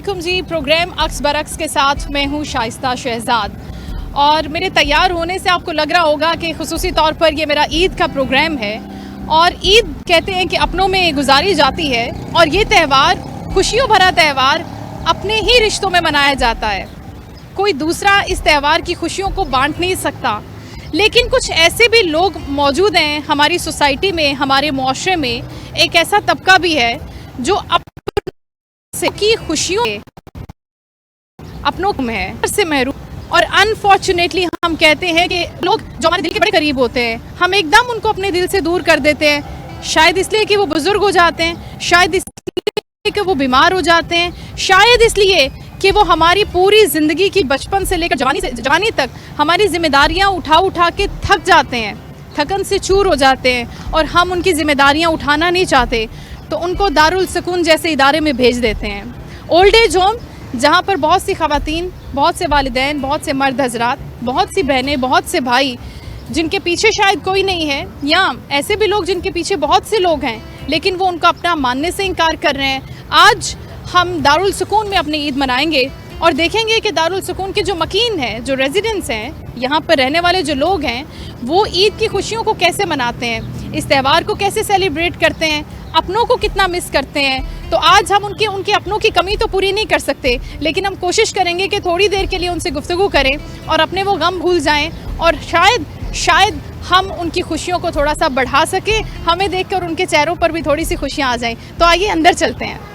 अस्सलामुअलैकुम जी। प्रोग्राम अक्स बरक्स के साथ मैं हूँ शाइस्ता शहजाद और मेरे तैयार होने से आपको लग रहा होगा कि खुसूसी तौर पर ये मेरा ईद का प्रोग्राम है। और ईद कहते हैं कि अपनों में गुजारी जाती है और ये त्यौहार, खुशियों भरा त्यौहार, अपने ही रिश्तों में मनाया जाता है। कोई दूसरा इस त्यौहार की खुशियों को बांट नहीं सकता। लेकिन कुछ ऐसे भी लोग मौजूद हैं हमारी सोसाइटी में, हमारे मुआशरे में। एक ऐसा तबका भी है जो अपने की खुशियों अपनों में है से महरूम। और अनफॉर्चुनेटली हम कहते हैं कि लोग जो हमारे दिल के बड़े करीब होते हैं, हम एकदम उनको अपने दिल से दूर कर देते हैं। शायद इसलिए कि वो बुजुर्ग हो जाते हैं, शायद इसलिए कि वो बीमार हो जाते हैं, शायद इसलिए कि वो हमारी पूरी ज़िंदगी की बचपन से लेकर जवानी तक हमारी जिम्मेदारियां उठा के थक जाते हैं, थकन से चूर हो जाते हैं और हम उनकी जिम्मेदारियां उठाना नहीं चाहते, तो उनको दारुल सुकून जैसे इदारे में भेज देते हैं। ओल्ड एज होम, जहाँ पर बहुत सी ख़वातीन, बहुत से वालिदैन, बहुत से मर्द हजरात, बहुत सी बहनें, बहुत से भाई जिनके पीछे शायद कोई नहीं है, या ऐसे भी लोग जिनके पीछे बहुत से लोग हैं लेकिन वो उनको अपना मानने से इनकार कर रहे हैं। आज हम दारुल सुकून में अपनी ईद मनाएंगे और देखेंगे कि दारुल सुकून के जो मकीन हैं, जो रेजिडेंट्स हैं, यहाँ पर रहने वाले जो लोग हैं, वो ईद की खुशियों को कैसे मनाते हैं, इस त्यौहार को कैसे सेलिब्रेट करते हैं, अपनों को कितना मिस करते हैं। तो आज हम उनके अपनों की कमी तो पूरी नहीं कर सकते, लेकिन हम कोशिश करेंगे कि थोड़ी देर के लिए उनसे गुफ्तगू करें और अपने वो गम भूल जाएं और शायद हम उनकी खुशियों को थोड़ा सा बढ़ा सकें, हमें देखकर उनके चेहरों पर भी थोड़ी सी खुशियाँ आ जाएं। तो आइए अंदर चलते हैं।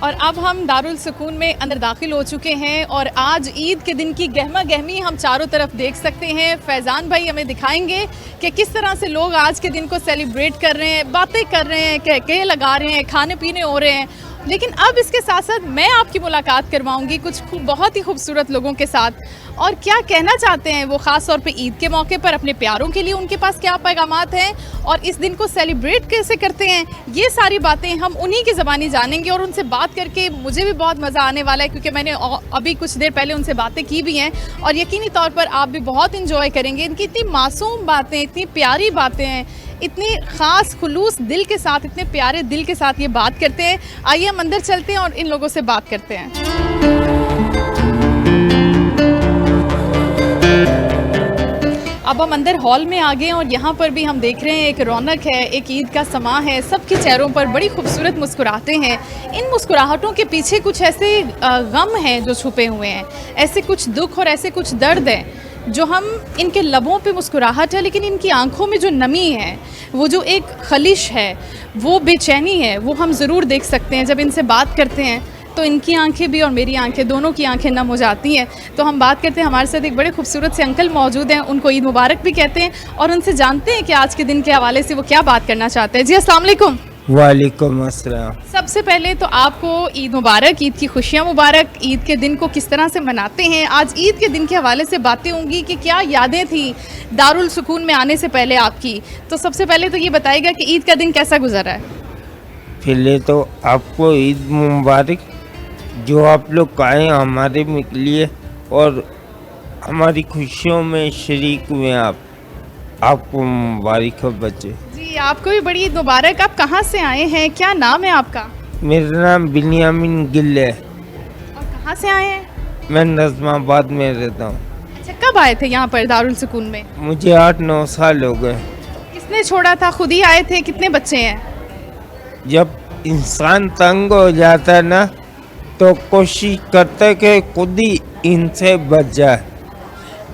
और अब हम दारुल सुकून में अंदर दाखिल हो चुके हैं और आज ईद के दिन की गहमा गहमी हम चारों तरफ देख सकते हैं। फैज़ान भाई हमें दिखाएंगे कि किस तरह से लोग आज के दिन को सेलिब्रेट कर रहे हैं, बातें कर रहे हैं, कहके लगा रहे हैं, खाने पीने हो रहे हैं। लेकिन अब इसके साथ साथ मैं आपकी मुलाकात करवाऊंगी कुछ बहुत ही खूबसूरत लोगों के साथ, और क्या कहना चाहते हैं वो, ख़ास तौर पे ईद के मौके पर अपने प्यारों के लिए उनके पास क्या पैगामात हैं और इस दिन को सेलिब्रेट कैसे करते हैं। ये सारी बातें हम उन्हीं की ज़बानी जानेंगे और उनसे बात करके मुझे भी बहुत मज़ा आने वाला है, क्योंकि मैंने अभी कुछ देर पहले उनसे बातें की भी हैं और यकीनी तौर पर आप भी बहुत इंजॉय करेंगे। इनकी इतनी मासूम बातें, इतनी प्यारी बातें हैं, इतनी ख़ास खुलूस दिल के साथ, इतने प्यारे दिल के साथ ये बात करते हैं। आइए हम अंदर चलते हैं और इन लोगों से बात करते हैं। अब हम अंदर हॉल में आ गए और यहाँ पर भी हम देख रहे हैं एक रौनक है, एक ईद का समा है, सबके चेहरों पर बड़ी खूबसूरत मुस्कुराहटें हैं। इन मुस्कुराहटों के पीछे कुछ ऐसे गम हैं जो छुपे हुए हैं, ऐसे कुछ दुख और ऐसे कुछ दर्द हैं जो हम, इनके लबों पे मुस्कुराहट है लेकिन इनकी आंखों में जो नमी है, वो जो एक खलिश है, वो बेचैनी है, वो हम ज़रूर देख सकते हैं। जब इनसे बात करते हैं तो इनकी आंखें भी और मेरी आंखें, दोनों की आंखें नम हो जाती हैं। तो हम बात करते हैं, हमारे साथ एक बड़े खूबसूरत से अंकल मौजूद हैं, उनको ईद मुबारक भी कहते हैं और उनसे जानते हैं कि आज के दिन के हवाले से वो क्या बात करना चाहते हैं। जी अस्सलाम वालेकुम। वालेकुम अस्सलाम। सबसे पहले तो आपको ईद मुबारक, ईद की खुशियाँ मुबारक। ईद के दिन को किस तरह से मनाते हैं, आज ईद के दिन के हवाले से बातें होंगी कि क्या यादें थी दारुल सुकून में आने से पहले आपकी। तो सबसे पहले तो ये बताइएगा कि ईद का दिन कैसा गुजरा है। पहले तो आपको ईद मुबारक, जो आप लोग आए हमारे लिए और हमारी खुशियों में शरीक हुए। आपको मुबारक हो बच्चे। जी आपको भी बड़ी ईद मुबारक। आप कहाँ से आए हैं, क्या नाम है आपका? मेरा नाम बिनियामिन गिल है। और कहाँ से आए हैं? मैं नज़माबाद में रहता हूँ। अच्छा, कब आए थे यहाँ पर दारुल सुकून में? मुझे 8-9 साल हो गए। किसने छोड़ा था, खुद ही आए थे? कितने बच्चे हैं? जब इंसान तंग हो जाता है ना, तो कोशिश करता है कि खुद ही इनसे बच जाए।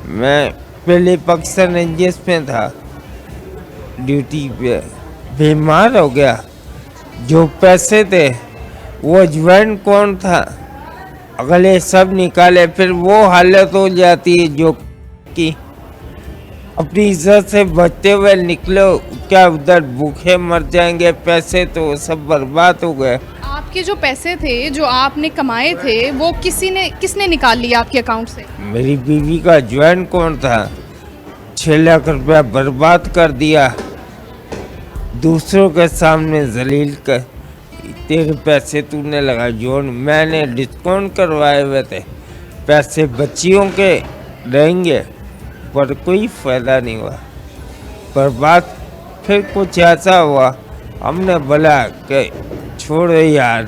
मैं पहले पाकिस्तान रेंजर्स में था, ड्यूटी पे, बीमार हो गया। जो पैसे थे वो ज्वाइन कौन था, अगले सब निकाले, फिर वो हालत हो जाती है जो कि अपनी इज्जत से बचते हुए निकलो, क्या उधर भूखे मर जाएंगे, पैसे तो सब बर्बाद हो गए। आपके जो पैसे थे जो आपने कमाए थे वो किसने निकाल लिया आपके अकाउंट से? मेरी बीवी का ज्वाइन कौन था, 6 लाख रुपया बर्बाद कर दिया, दूसरों के सामने जलील कर। तेरे पैसे तूने लगा, जो मैंने डिस्काउंट करवाए हुए थे, पैसे बच्चियों के रहेंगे, पर कोई फ़ायदा नहीं हुआ। पर बात फिर कुछ ऐसा हुआ, हमने बोला कि छोड़ो यार।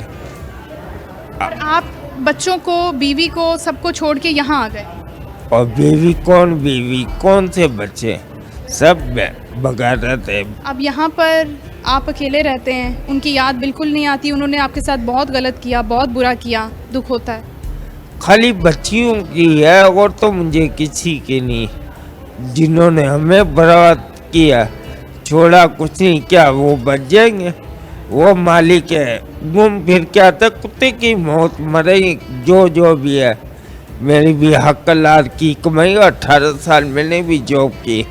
और आप बच्चों को, बीवी को, सबको छोड़ के यहाँ आ गए। और बीवी कौन से बच्चे, सब बगारत है। अब यहाँ पर आप अकेले रहते हैं, उनकी याद बिल्कुल नहीं आती? उन्होंने आपके साथ बहुत गलत किया, बहुत बुरा किया, दुख होता है? खाली बच्चियों की है और तो मुझे किसी की नहीं। जिन्होंने हमें बर्बाद किया, छोड़ा कुछ नहीं, क्या वो बच जाएंगे? वो मालिक है, घूम फिर के आता, कुत्ते की मौत मरेगी जो भी है। मेरी भी हकलार की कमाई, 18 साल मैंने भी जॉब की,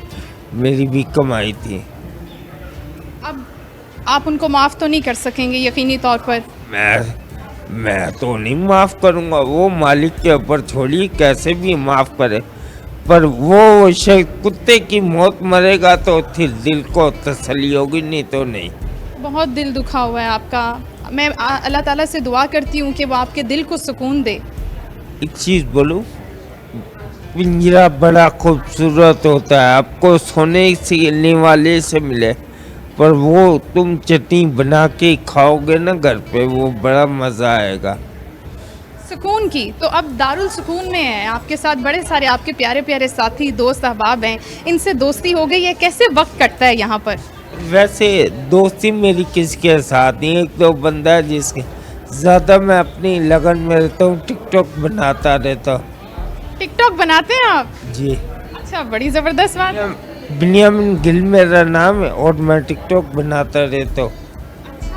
मेरी भी कमाई थी। अब आप उनको माफ़ तो नहीं कर सकेंगे यकीनी तौर पर? मैं तो नहीं माफ़ करूँगा, वो मालिक के ऊपर छोड़िए, कैसे भी माफ़ करे। पर वो शख्स कुत्ते की मौत मरेगा तो फिर दिल को तसल्ली होगी, नहीं तो नहीं। बहुत दिल दुखा हुआ है आपका। मैं अल्लाह ताला से दुआ करती हूँ कि वो आपके दिल को सुकून दे। एक चीज़ बोलूं, पिंजरा बड़ा खूबसूरत होता है, आपको सोने सीने वाले से मिले, पर वो तुम चटनी बना के खाओगे ना घर पे, वो बड़ा मज़ा आएगा। सुकून की तो अब दारुल सुकून में है, आपके साथ बड़े सारे आपके प्यारे प्यारे साथी, दोस्त, अहबाब हैं, इनसे दोस्ती हो गई है। कैसे वक्त कटता है यहाँ पर? वैसे दोस्ती मेरी किसके साथ नहीं, एक तो बंदा है जिसके ज़्यादा मैं अपनी लगन में रहता हूँ, टिकटॉक बनाता रहता हूँ। टिकटॉक बनाते हैं आप? जी, अच्छा, बड़ी ज़बरदस्त बात है। बिनियामिन गिल मेरा नाम है और मैं टिकटॉक बनाता रहता हूँ।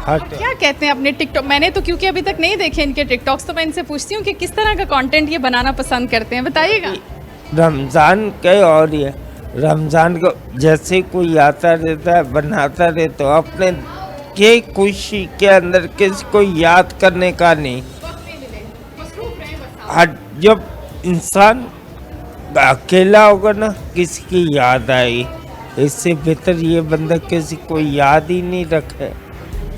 आप क्या कहते हैं अपने टिकटॉक? मैंने तो क्योंकि अभी तक नहीं देखे इनके टिकटॉक्स, तो मैं इनसे पूछती हूँ कि किस तरह का कंटेंट ये बनाना पसंद करते हैं, बताइएगा। रमज़ान के और ये रमज़ान को जैसे कोई आता रहता है, बनाता रहता हूँ, अपने के खुशी के अंदर किसी को याद करने का नहीं। जब इंसान अकेला होगा ना, किसी की याद आएगी, इससे बेहतर ये बंदा किसी को याद ही नहीं रखे।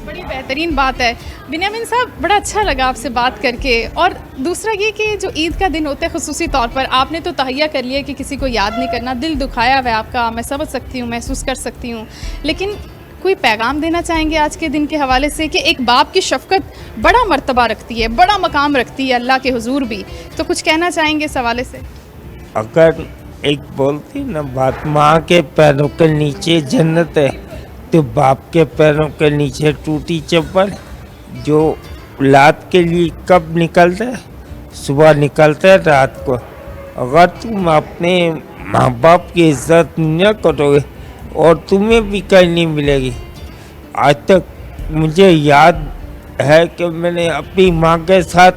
बड़ी बेहतरीन बात है। बिन्यामिन साहब, बड़ा अच्छा लगा आपसे बात करके। और दूसरा ये कि जो ईद का दिन होता है, ख़ुसूसी तौर पर आपने तो तहैया कर लिया कि किसी को याद नहीं करना, दिल दुखाया हुआ है आपका, मैं समझ सकती हूँ, महसूस कर सकती हूँ, लेकिन कोई पैगाम देना चाहेंगे आज के दिन के हवाले से कि एक बाप की शफ़क़त बड़ा मर्तबा रखती है, बड़ा मकाम रखती है अल्लाह के हुजूर भी, तो कुछ कहना चाहेंगे इस हवाले से? अगर एक बोलती ना बात, माँ के पैरों के नीचे जन्नत है, तो बाप के पैरों के नीचे टूटी चप्पल। जो औलाद के लिए कब निकलता है? सुबह निकलता है रात को। अगर तुम अपने माँ बाप की इज्जत न करोगे और तुम्हें भी कहीं नहीं मिलेगी। आज तक मुझे याद है कि मैंने अपनी माँ के साथ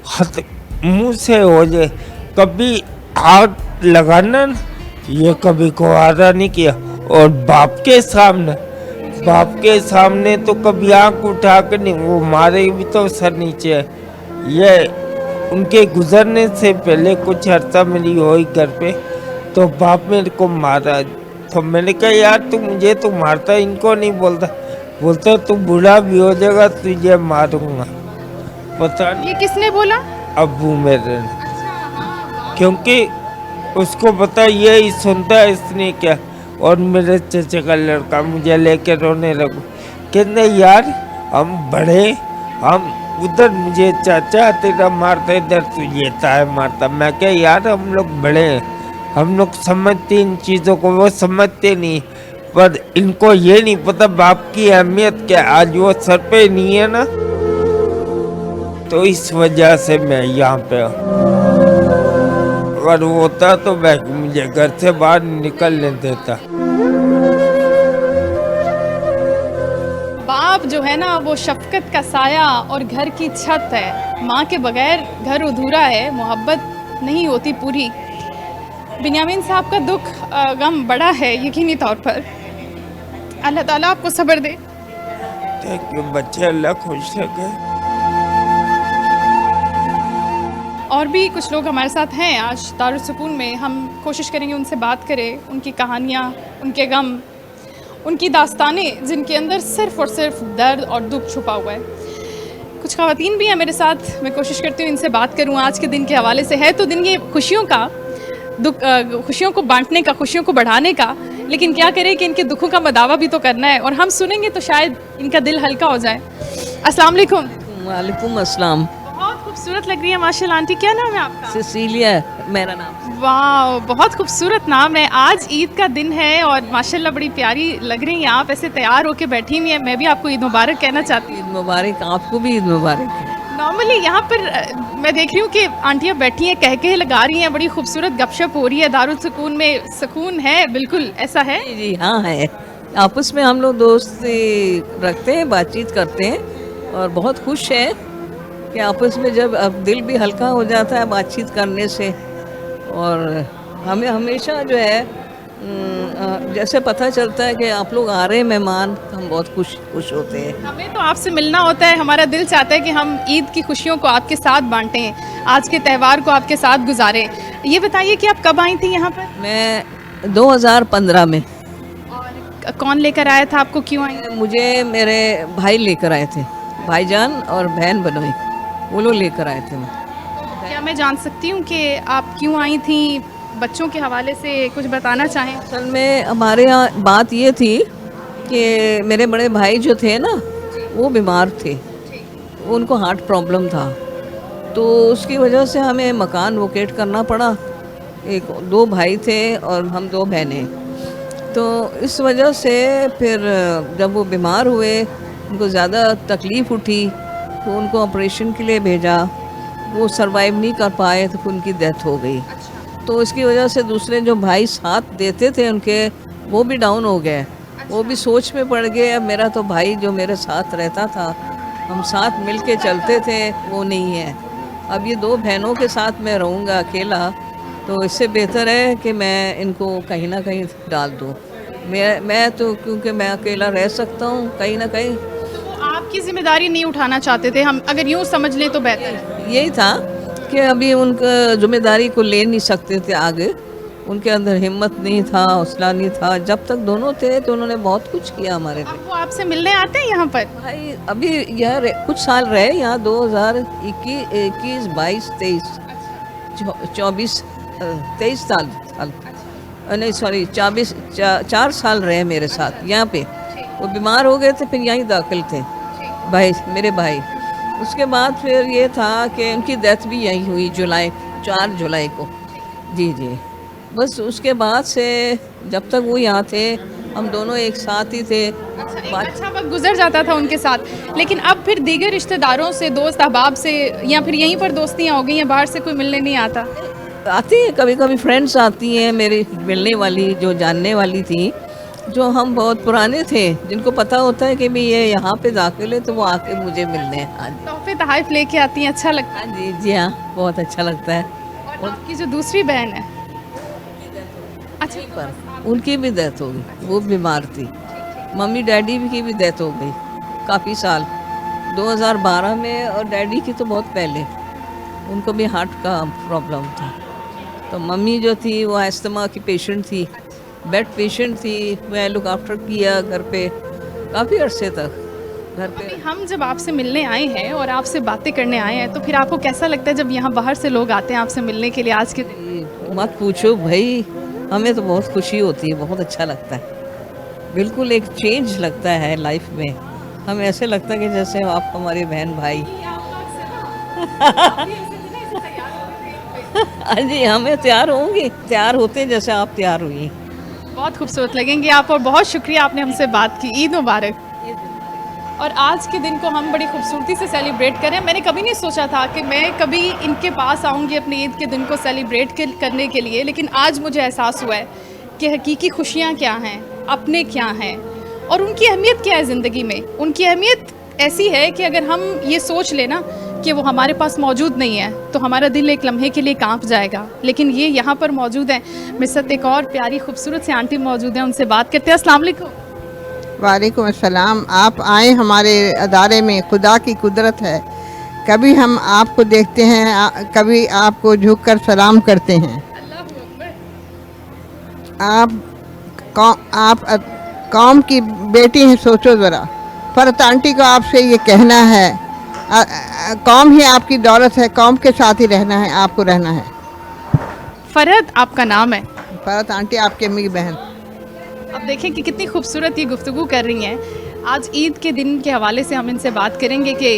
हाथ मुँह से हो जाए, कभी हाथ लगाना ये कभी गवारा नहीं किया। और बाप के सामने तो कभी आंख उठा कर नहीं, वो मारे भी तो सर नीचे है। ये उनके गुजरने से पहले कुछ अर्सा मेरी हुई घर पे, तो बाप मेरे को मारा, तो मैंने कहा यार तू मुझे तो मारता, इनको नहीं बोलता तू बूढ़ा भी हो जाएगा तुझे मारूंगा। पता नहीं ये किसने बोला? अब्बू मेरे ने, क्योंकि उसको पता यही सुनता है इसने क्या। और मेरे चचे का लड़का मुझे लेकर रोने लगा, कहते यार हम बड़े, हम उधर मुझे चाचा तेरा मारता, इधर तुझे ताए मारता। मैं क्या यार हम लोग बड़े हैं, हम लोग समझते इन चीज़ों को, वो समझते नहीं। पर इनको ये नहीं पता बाप की अहमियत क्या। आज वो सर पे नहीं है ना, तो इस वजह से मैं यहाँ पे हूँ। अगर वो होता तो मैं मुझे घर से बाहर निकलने देता। बाप जो है ना, वो शफकत का साया और घर की छत है। माँ के बगैर घर अधूरा है, मोहब्बत नहीं होती पूरी। बिन्यामिन साहब का दुख गम बड़ा है यकीनी तौर पर। अल्लाह ताला आपको सब्र दे। थैंक यू बच्चे, अल्लाह खुश रखे। और भी कुछ लोग हमारे साथ हैं आज दारुल सुकून में, हम कोशिश करेंगे उनसे बात करें, उनकी कहानियाँ, उनके गम, उनकी दास्तानें जिनके अंदर सिर्फ़ और सिर्फ दर्द और दुख छुपा हुआ है। कुछ ख़वातीन भी हैं मेरे साथ, मैं कोशिश करती हूँ इनसे बात करूँ आज के दिन के हवाले से। है तो दिन ये खुशियों का, दुख खुशियों को बांटने का, खुशियों को बढ़ाने का, लेकिन क्या करें कि इनके दुखों का मदावा भी तो करना है, और हम सुनेंगे तो शायद इनका दिल हल्का हो जाए। अस्सलाम वालेकुम। वालेकुम अस्सलाम। बहुत खूबसूरत लग रही है माशाल्लाह आंटी, क्या नाम है आपका? सिसिलिया मेरा नाम। वाह, बहुत खूबसूरत नाम है। आज ईद का दिन है और माशाल्लाह बड़ी प्यारी लग रही हैं आप, ऐसे तैयार होके बैठी हुई हैं। मैं भी आपको ईद मुबारक कहना चाहती हूँ। ईद मुबारक, आपको भी ईद मुबारक। नॉर्मली यहाँ पर मैं देख रही हूँ कि आंटियाँ बैठी हैं, कह के लगा रही हैं, बड़ी खूबसूरत गपशप हो रही है। दारुल सुकून में सुकून है, बिल्कुल ऐसा है। जी जी हाँ है। आपस में हम लोग दोस्ती रखते हैं, बातचीत करते हैं और बहुत खुश हैं कि आपस में जब अब दिल भी हल्का हो जाता है बातचीत करने से। और हमें हमेशा जो है जैसे पता चलता है कि आप लोग आ रहे हैं मेहमान, तो हम बहुत खुश होते हैं। हमें तो आपसे मिलना होता है, हमारा दिल चाहता है कि हम ईद की खुशियों को आपके साथ बांटें, आज के त्यौहार को आपके साथ गुजारें। ये बताइए कि आप कब आई थी यहाँ पर? मैं 2015 में। और कौन लेकर आया था आपको, क्यों आई? मुझे मेरे भाई लेकर आए थे, भाईजान और बहन बनोई, वो लोग लेकर आए थे। क्या मैं जान सकती हूँ कि आप क्यों आई थी? बच्चों के हवाले से कुछ बताना चाहें? असल में हमारे यहाँ बात ये थी कि मेरे बड़े भाई जो थे ना, वो बीमार थे, उनको हार्ट प्रॉब्लम था, तो उसकी वजह से हमें मकान वोकेट करना पड़ा। एक 2 भाई थे और हम 2 बहनें, तो इस वजह से फिर जब वो बीमार हुए, उनको ज़्यादा तकलीफ़ उठी, तो उनको ऑपरेशन के लिए भेजा। वो सरवाइव नहीं कर पाए तो फिर उनकी डेथ हो गई। तो इसकी वजह से दूसरे जो भाई साथ देते थे उनके, वो भी डाउन हो गए, वो भी सोच में पड़ गए। अब मेरा तो भाई जो मेरे साथ रहता था, हम साथ मिल के चलते थे, वो नहीं है। अब ये 2 बहनों के साथ मैं रहूँगा अकेला, तो इससे बेहतर है कि मैं इनको कहीं ना कहीं डाल दूँ। मैं तो क्योंकि मैं अकेला रह सकता हूँ कहीं ना कहीं। तो आपकी जिम्मेदारी नहीं उठाना चाहते थे, हम अगर यूँ समझ लें तो बेहतर है। यही था कि अभी उनका जिम्मेदारी को ले नहीं सकते थे आगे, उनके अंदर हिम्मत नहीं था, हौसला नहीं था। जब तक दोनों थे तो उन्होंने बहुत कुछ किया हमारे लिए। अब वो आपसे मिलने आते हैं यहाँ पर? भाई अभी यह कुछ साल रहे यहाँ, 2021, 21, 22, 23, 24, 23 साल नहीं सॉरी 4 साल रहे मेरे साथ यहाँ पे। वो बीमार हो गए थे, फिर यहीं दाखिल थे भाई, मेरे भाई। उसके बाद फिर ये था कि उनकी डेथ भी यहीं हुई, 4 जुलाई को। जी जी, बस उसके बाद से जब तक वो यहाँ थे, हम दोनों एक साथ ही थे। अच्छा वक्त गुजर जाता था उनके साथ, लेकिन अब फिर दीगर रिश्तेदारों से, दोस्त अहबाब से, या फिर यहीं पर दोस्तियाँ हो गई हैं, बाहर से कोई मिलने नहीं आता? आती है कभी कभी, फ्रेंड्स आती हैं मेरी मिलने वाली, जो जानने वाली थी, जो हम बहुत पुराने थे, जिनको पता होता है कि भी ये यहाँ पे दाखिल है, तो वो आके मुझे मिलने हैं। हाँ जी, तोहफे तहाइफ लेके आती हैं, अच्छा लगता है। हाँ जी जी हाँ, बहुत अच्छा लगता है। और आपकी जो दूसरी बहन है, अच्छा पर उनकी भी डेथ हो गई, वो बीमार थी। मम्मी डैडी की भी डेथ हो गई काफ़ी साल, 2012 में, और डैडी की तो बहुत पहले। उनको भी हार्ट का प्रॉब्लम था। तो मम्मी जो थी वो अस्थमा की पेशेंट थी, बेड पेशेंट थी। मैं लुक आफ्टर किया घर पे काफ़ी अरसे तक, घर पे। अभी हम जब आपसे मिलने आए हैं और आपसे बातें करने आए हैं, तो फिर आपको कैसा लगता है जब यहाँ बाहर से लोग आते हैं आपसे मिलने के लिए आज के दिन? मत पूछो भाई, हमें तो बहुत खुशी होती है, बहुत अच्छा लगता है। बिल्कुल एक चेंज लगता है लाइफ में। हमें ऐसे लगता है कि जैसे आप हमारे बहन भाई। हाँ जी, हमें तैयार होंगे, तैयार होते जैसे आप तैयार हुई। बहुत खूबसूरत लगेंगे आप, और बहुत शुक्रिया आपने हमसे बात की। ईद मुबारक। और आज के दिन को हम बड़ी खूबसूरती से सेलिब्रेट करें। मैंने कभी नहीं सोचा था कि मैं कभी इनके पास आऊँगी अपने ईद के दिन को सेलिब्रेट करने के लिए, लेकिन आज मुझे एहसास हुआ है कि हकीकी खुशियाँ क्या हैं, अपने क्या हैं, और उनकी अहमियत क्या है ज़िंदगी में। उनकी अहमियत ऐसी है कि अगर हम ये सोच लें ना कि वो हमारे पास मौजूद नहीं है, तो हमारा दिल एक लम्हे के लिए कांप जाएगा, लेकिन ये यहाँ पर मौजूद हैं। मेरे साथ एक और प्यारी खूबसूरत सी आंटी मौजूद हैं, उनसे बात करते हैं। अस्सलाम वालेकुम। वालेकुम अस्सलाम। आप आए हमारे अदारे में, खुदा की कुदरत है। कभी हम आपको देखते हैं, कभी आपको झुककर सलाम करते हैं। आप कौम की बेटी हैं, सोचो ज़रा। फरत आंटी को आपसे ये कहना है, कौम ही आपकी दौलत है, कौम के साथ ही रहना है, आपको रहना है। फरहत आपका नाम है? फरत आंटी आपकी अम्मी की बहन। अब देखें कि कितनी खूबसूरत ये गुफ्तगू कर रही हैं। आज ईद के दिन के हवाले से हम इनसे बात करेंगे कि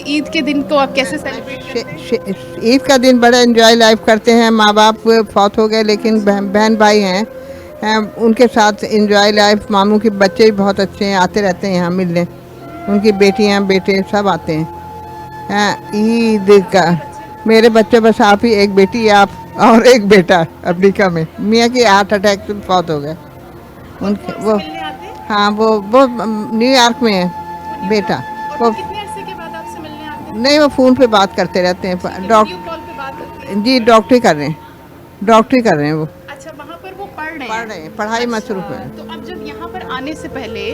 ईद के दिन को आप कैसे सेलिब्रेट। ईद का दिन बड़ा एंजॉय लाइफ करते हैं। माँ बाप फौत हो गए लेकिन बहन भाई हैं, उनके साथ एंजॉय लाइफ। मामू के बच्चे भी बहुत अच्छे हैं, आते रहते हैं यहाँ मिलने। उनकी बेटियाँ बेटे सब आते हैं। ईद का मेरे बच्चे बस आप ही, एक बेटी आप और एक बेटा अफ्रीका में। मियाँ की हार्ट अटैक से फौत हो गए उनके। वो हाँ वो न्यूयॉर्क में है बेटा। वो कितने अरसे के बाद आपसे मिलने आते नहीं, वो फ़ोन पे बात करते रहते हैं। हैं? वीडियो कॉल पे बात करते हैं? जी डॉक्टरी कर रहे हैं, डॉक्टरी कर रहे हैं वो। अच्छा, वहाँ पर वो पढ़ रहे पढ़ रहे हैं, पढ़ाई मसरूफ है। तो अब जब यहाँ पर आने से पहले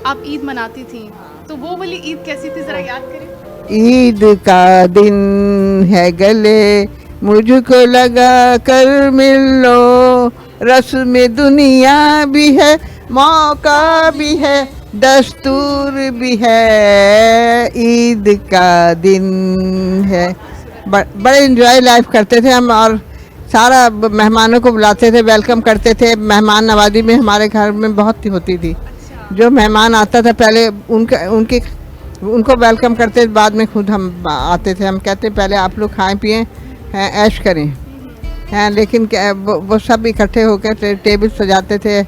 आप ईद मनाती थी, तो वो वाली ईद कैसी थी, जरा याद करें। ईद का दिन है गले मुझको लगा कर मिल लो, रस्म दुनिया भी है, मौका भी है, दस्तूर भी है। ईद का दिन है। बड़े एंजॉय लाइफ करते थे हम, और सारा मेहमानों को बुलाते थे, वेलकम करते थे। मेहमान नवाजी में हमारे घर में बहुत होती थी। जो मेहमान आता था पहले उनको वेलकम करते, बाद में खुद हम आते थे। हम कहते पहले आप लोग खाएं पिएं, ऐश करें हैं। लेकिन वो सब इकट्ठे होकर टेबल सजाते थे,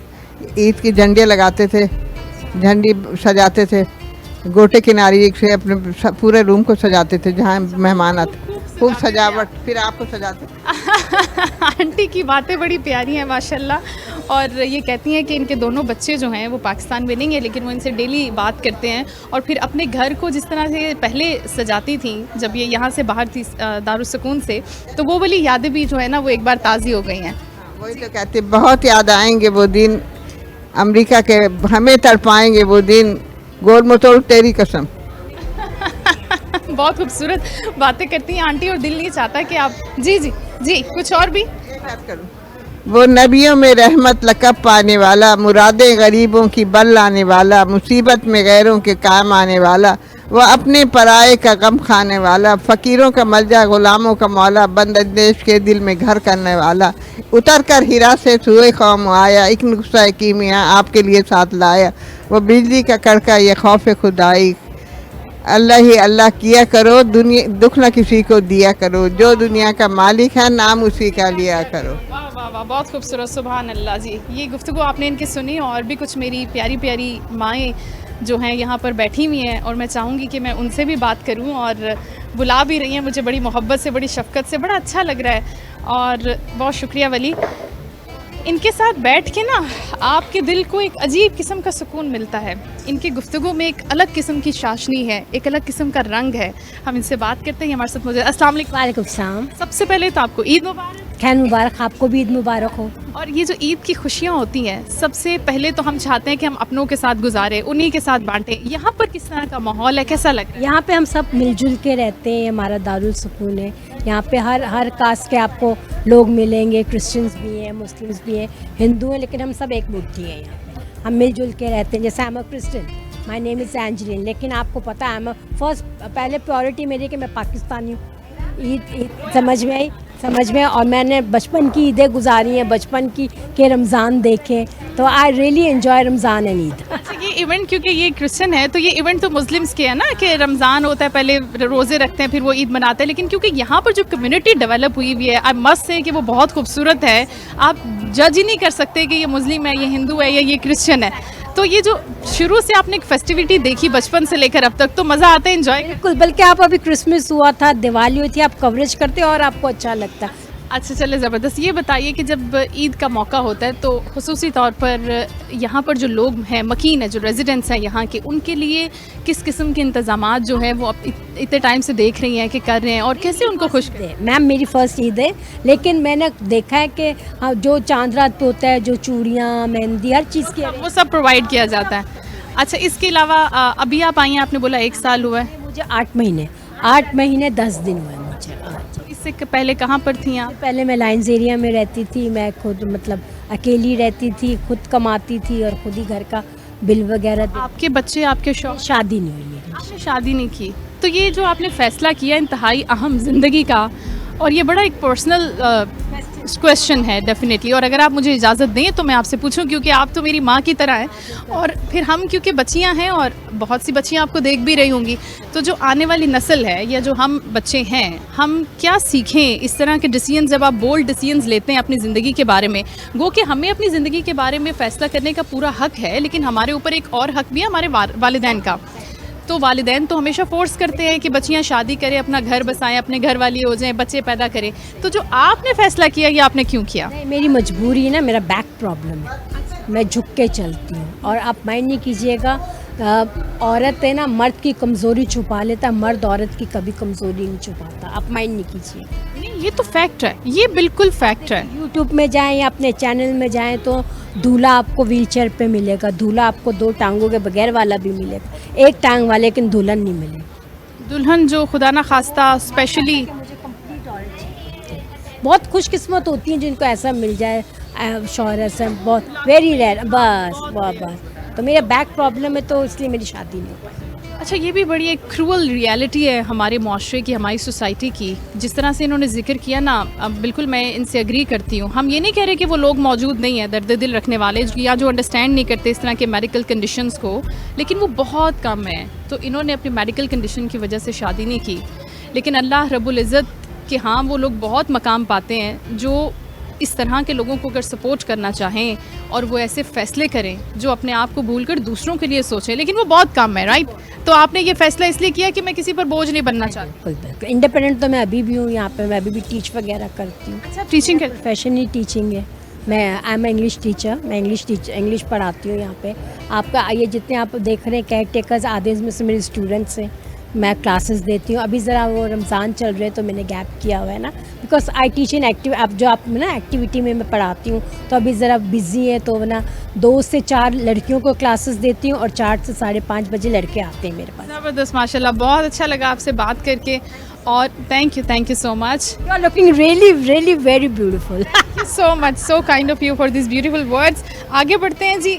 ईद की झंडियाँ लगाते थे, झंडी सजाते थे, गोटे किनारी से अपने पूरे रूम को सजाते थे जहाँ मेहमान आते। खूब सजावट, फिर आपको सजाते। आंटी की बातें बड़ी प्यारी हैं माशाल्लाह, और ये कहती हैं कि इनके दोनों बच्चे जो हैं वो पाकिस्तान में नहीं है, लेकिन वो इनसे डेली बात करते हैं। और फिर अपने घर को जिस तरह से पहले सजाती थी जब ये यहाँ से बाहर थी दारुस्सकून से, तो वो वाली यादें भी जो है ना वो एक बार ताज़ी हो गई हैं। वही तो कहते, बहुत याद आएंगे वो दिन अमेरिका के, हमें तड़पाएंगे वो दिन, गोल मटोल तेरी कसम। बहुत खूबसूरत बातें करती हैं आंटी, और दिल नहीं चाहता कि आप जी जी जी कुछ और भी। वो नबियों में रहमत लक़ब पाने वाला, मुरादें गरीबों की बल लाने वाला, मुसीबत में गैरों के काम आने वाला, वो अपने पराये का गम खाने वाला, फ़कीरों का मलजा ग़ुलामों का मौला, बंददेश के दिल में घर करने वाला, उतर कर हिरा से सुए कौम आया, एक नुस्ख़ा कीमिया आपके लिए साथ लाया, वो बिजली का कड़का ये खौफ खुदाई, अल्लाह ही अल्लाह किया करो, दुनिया दुख न किसी को दिया करो, जो दुनिया का मालिक है नाम उसी का लिया करो। वाह वाह वाह, बहुत खूबसूरत, सुभान अल्लाह जी। ये गुफ्तगू आपने इनकी सुनी, और भी कुछ मेरी प्यारी प्यारी माएँ जो हैं यहाँ पर बैठी हुई हैं, और मैं चाहूँगी कि मैं उनसे भी बात करूँ, और बुला भी रही हैं मुझे बड़ी मोहब्बत से, बड़ी शफ़क़त से। बड़ा अच्छा लग रहा है, और बहुत शुक्रिया वली। इनके साथ बैठ के ना आपके दिल को एक अजीब किस्म का सुकून मिलता है। इनकी गुफ्तगू में एक अलग किस्म की चाशनी है, एक अलग किस्म का रंग है। हम इनसे बात करते हैं। हमारे साथ मौजूद। अस्सलाम वालेकुम। वालेकुम सलाम। सबसे पहले तो आपको ईद मुबारक। खैर मुबारक, आपको भी ईद मुबारक हो। और ये जो ईद की खुशियाँ होती हैं, सबसे पहले तो हम चाहते हैं कि हम अपनों के साथ गुजारें, उन्हीं के साथ बांटें। यहाँ पर किस तरह का माहौल है, कैसा लग रहा है? यहाँ पे हम सब मिलजुल के रहते हैं, हमारा दारुल सुकून है। यहाँ पे हर कास्ट के आपको लोग मिलेंगे, क्रिश्चियंस भी हैं, मुस्लिम्स भी हैं, हिंदू हैं, लेकिन हम सब एक मुट्ठी हैं। यहाँ पे हम मिलजुल के रहते हैं। जैसे I am a Christian, my name is Angeline, लेकिन आपको पता है पहले प्रायोरिटी मेरी कि मैं पाकिस्तानी हूँ। ईद समझ में आई, और मैंने बचपन की ईदें गुजारी हैं, बचपन के रमज़ान देखे, तो I really enjoy Ramzan and Eid. अच्छा, ये इवेंट क्योंकि ये क्रिश्चियन है, तो ये इवेंट तो मुस्लिम्स के है ना, कि रमज़ान होता है, पहले रोज़े रखते हैं, फिर वो ईद मनाते हैं। लेकिन क्योंकि यहाँ पर जो कम्युनिटी डेवलप हुई हुई है, आई मस्ट से कि वो बहुत खूबसूरत है। आप जज ही नहीं कर सकते कि ये मुस्लिम है, ये हिंदू है, या ये क्रिश्चियन है। तो ये जो शुरू से आपने एक फेस्टिविटी देखी बचपन से लेकर अब तक, तो मज़ा आता है, एंजॉय? बिल्कुल, बल्कि आप अभी क्रिसमस हुआ था, दिवाली हुई थी, आप कवरेज करते हो और आपको अच्छा लगता है। अच्छा, चले ज़बरदस्त। ये बताइए कि जब ईद का मौका होता है तो खुसूसी तौर पर यहाँ पर जो लोग हैं, मकीन है, जो रेजिडेंट्स हैं यहाँ के, उनके लिए किस किस्म के इंतज़ामात जो हैं वो इतने टाइम से देख रही हैं कि कर रहे हैं, और कैसे उनको खुश करें? मैम मेरी फ़र्स्ट ईद है, लेकिन मैंने देखा है कि हाँ, जो चांद रात पे होता है, जो चूड़ियाँ, मेहंदी, हर चीज़ की वो सब प्रोवाइड किया जाता है। अच्छा, इसके अलावा अभी आप आई हैं, आपने बोला 1 साल हुआ है। मुझे 8 महीने 10 दिन हुए मुझे। इससे पहले कहाँ पर थी आप? पहले मैं लाइन्स एरिया में रहती थी। मैं खुद मतलब अकेली रहती थी, खुद कमाती थी और खुद ही घर का बिल वगैरह। आपके बच्चे, आपके शौक? शादी नहीं हुई है। आपने शादी नहीं की, तो ये जो आपने फ़ैसला किया इंतहाई अहम ज़िंदगी का, और ये बड़ा एक पर्सनल क्वेश्चन है डेफिनेटली, और अगर आप मुझे इजाज़त दें तो मैं आपसे पूछूं, क्योंकि आप तो मेरी माँ की तरह हैं, और फिर हम क्योंकि बच्चियाँ हैं और बहुत सी बच्चियाँ आपको देख भी रही होंगी, तो जो आने वाली नस्ल है या जो हम बच्चे हैं, हम क्या सीखें इस तरह के डिसीजन, जब आप बोल्ड डिसीजंस लेते हैं अपनी ज़िंदगी के बारे में। गो कि हमें अपनी ज़िंदगी के बारे में फ़ैसला करने का पूरा हक है, लेकिन हमारे ऊपर एक और हक भी है, हमारे वालिदैन का। तो वालिदैन तो हमेशा फोर्स करते हैं कि बच्चियां शादी करें, अपना घर बसाएं, अपने घर वाली हो जाएं, बच्चे पैदा करें। तो जो आपने फैसला किया, ये आपने क्यों किया? नहीं, मेरी मजबूरी है ना, मेरा बैक प्रॉब्लम है, मैं झुक के चलती हूँ। और आप माइंड नहीं कीजिएगा, औरत है ना, मर्द की कमज़ोरी छुपा लेता, मर्द औरत की कभी कमज़ोरी नहीं छुपाता। आप माइंड नहीं कीजिए। नहीं, ये तो फैक्ट है, ये बिल्कुल फैक्ट है। यूट्यूब में जाएं या अपने चैनल में जाएं तो दूल्हा आपको व्हीलचेयर पे मिलेगा, दूल्हा आपको 2 टांगों के बगैर वाला भी मिलेगा, 1 टांग वाले, लेकिन दुल्हन नहीं मिलेगी। दुल्हन जो खुदा ना खास्ता स्पेशली, बहुत खुशकिस्मत होती हैं जिनको ऐसा मिल जाए शौहर से, बहुत वेरी रेयर। बस तो मेरा बैक प्रॉब्लम है, तो इसलिए मेरी शादी नहीं हुई। अच्छा, ये भी बड़ी एक क्रूअल रियलिटी है हमारे माशरे की, हमारी सोसाइटी की। जिस तरह से इन्होंने जिक्र किया ना, अब बिल्कुल मैं इनसे एग्री करती हूँ। हम ये नहीं कह रहे कि वो लोग मौजूद नहीं हैं, दर्द दिल रखने वाले, या जो अंडरस्टैंड नहीं करते इस तरह के मेडिकल कंडीशंस को, लेकिन वो बहुत कम है। तो इन्होंने अपनी मेडिकल कंडीशन की वजह से शादी नहीं की, लेकिन अल्लाह रब्बुल इज़्ज़त के हाँ वो लोग बहुत मकाम पाते हैं जो इस तरह के लोगों को अगर सपोर्ट करना चाहें और वो ऐसे फ़ैसले करें जो अपने आप को भूलकर दूसरों के लिए सोचें, लेकिन वो बहुत कम है, राइट? तो आपने ये फ़ैसला इसलिए किया कि मैं किसी पर बोझ नहीं बनना चाहती। इंडिपेंडेंट तो मैं अभी भी हूँ यहाँ पे, मैं अभी भी टीच वगैरह करती हूँ। अच्छा, टीचिंग कर, प्रोफेशन ही टीचिंग है। मैं आई एम इंग्लिश टीचर, मैं इंग्लिश पढ़ाती हूँ यहाँ पे। आपका ये जितने आप देख रहे हैं केयर टेकर्स, आधे इसमें से मेरे स्टूडेंट्स हैं, मैं क्लासेस देती हूँ। अभी ज़रा वो रमज़ान चल रहे तो मैंने गैप किया हुआ है ना, because I teach in active, अब जो आप ना एक्टिविटी में मैं पढ़ाती हूँ, तो अभी ज़रा बिज़ी है, तो ना 2 से 4 लड़कियों को क्लासेस देती हूँ और 4 से 5:30 बजे लड़के आते हैं मेरे पास। ज़बरदस्त, माशाल्लाह, बहुत अच्छा लगा आपसे बात करके, और thank you so much. You are looking really really very beautiful. Thank you so much, so kind of you for this beautiful words. आगे बढ़ते हैं जी।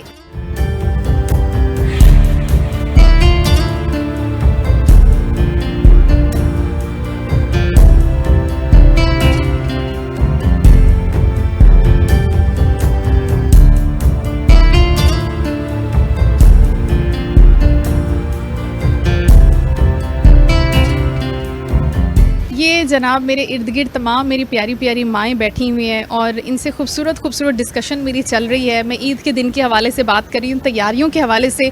ये जनाब मेरे इर्द गिर्द तमाम मेरी प्यारी प्यारी माएँ बैठी हुई हैं और इनसे खूबसूरत डिस्कशन मेरी चल रही है। मैं ईद के दिन के हवाले से बात कर रही हूँ, तैयारियों के हवाले से,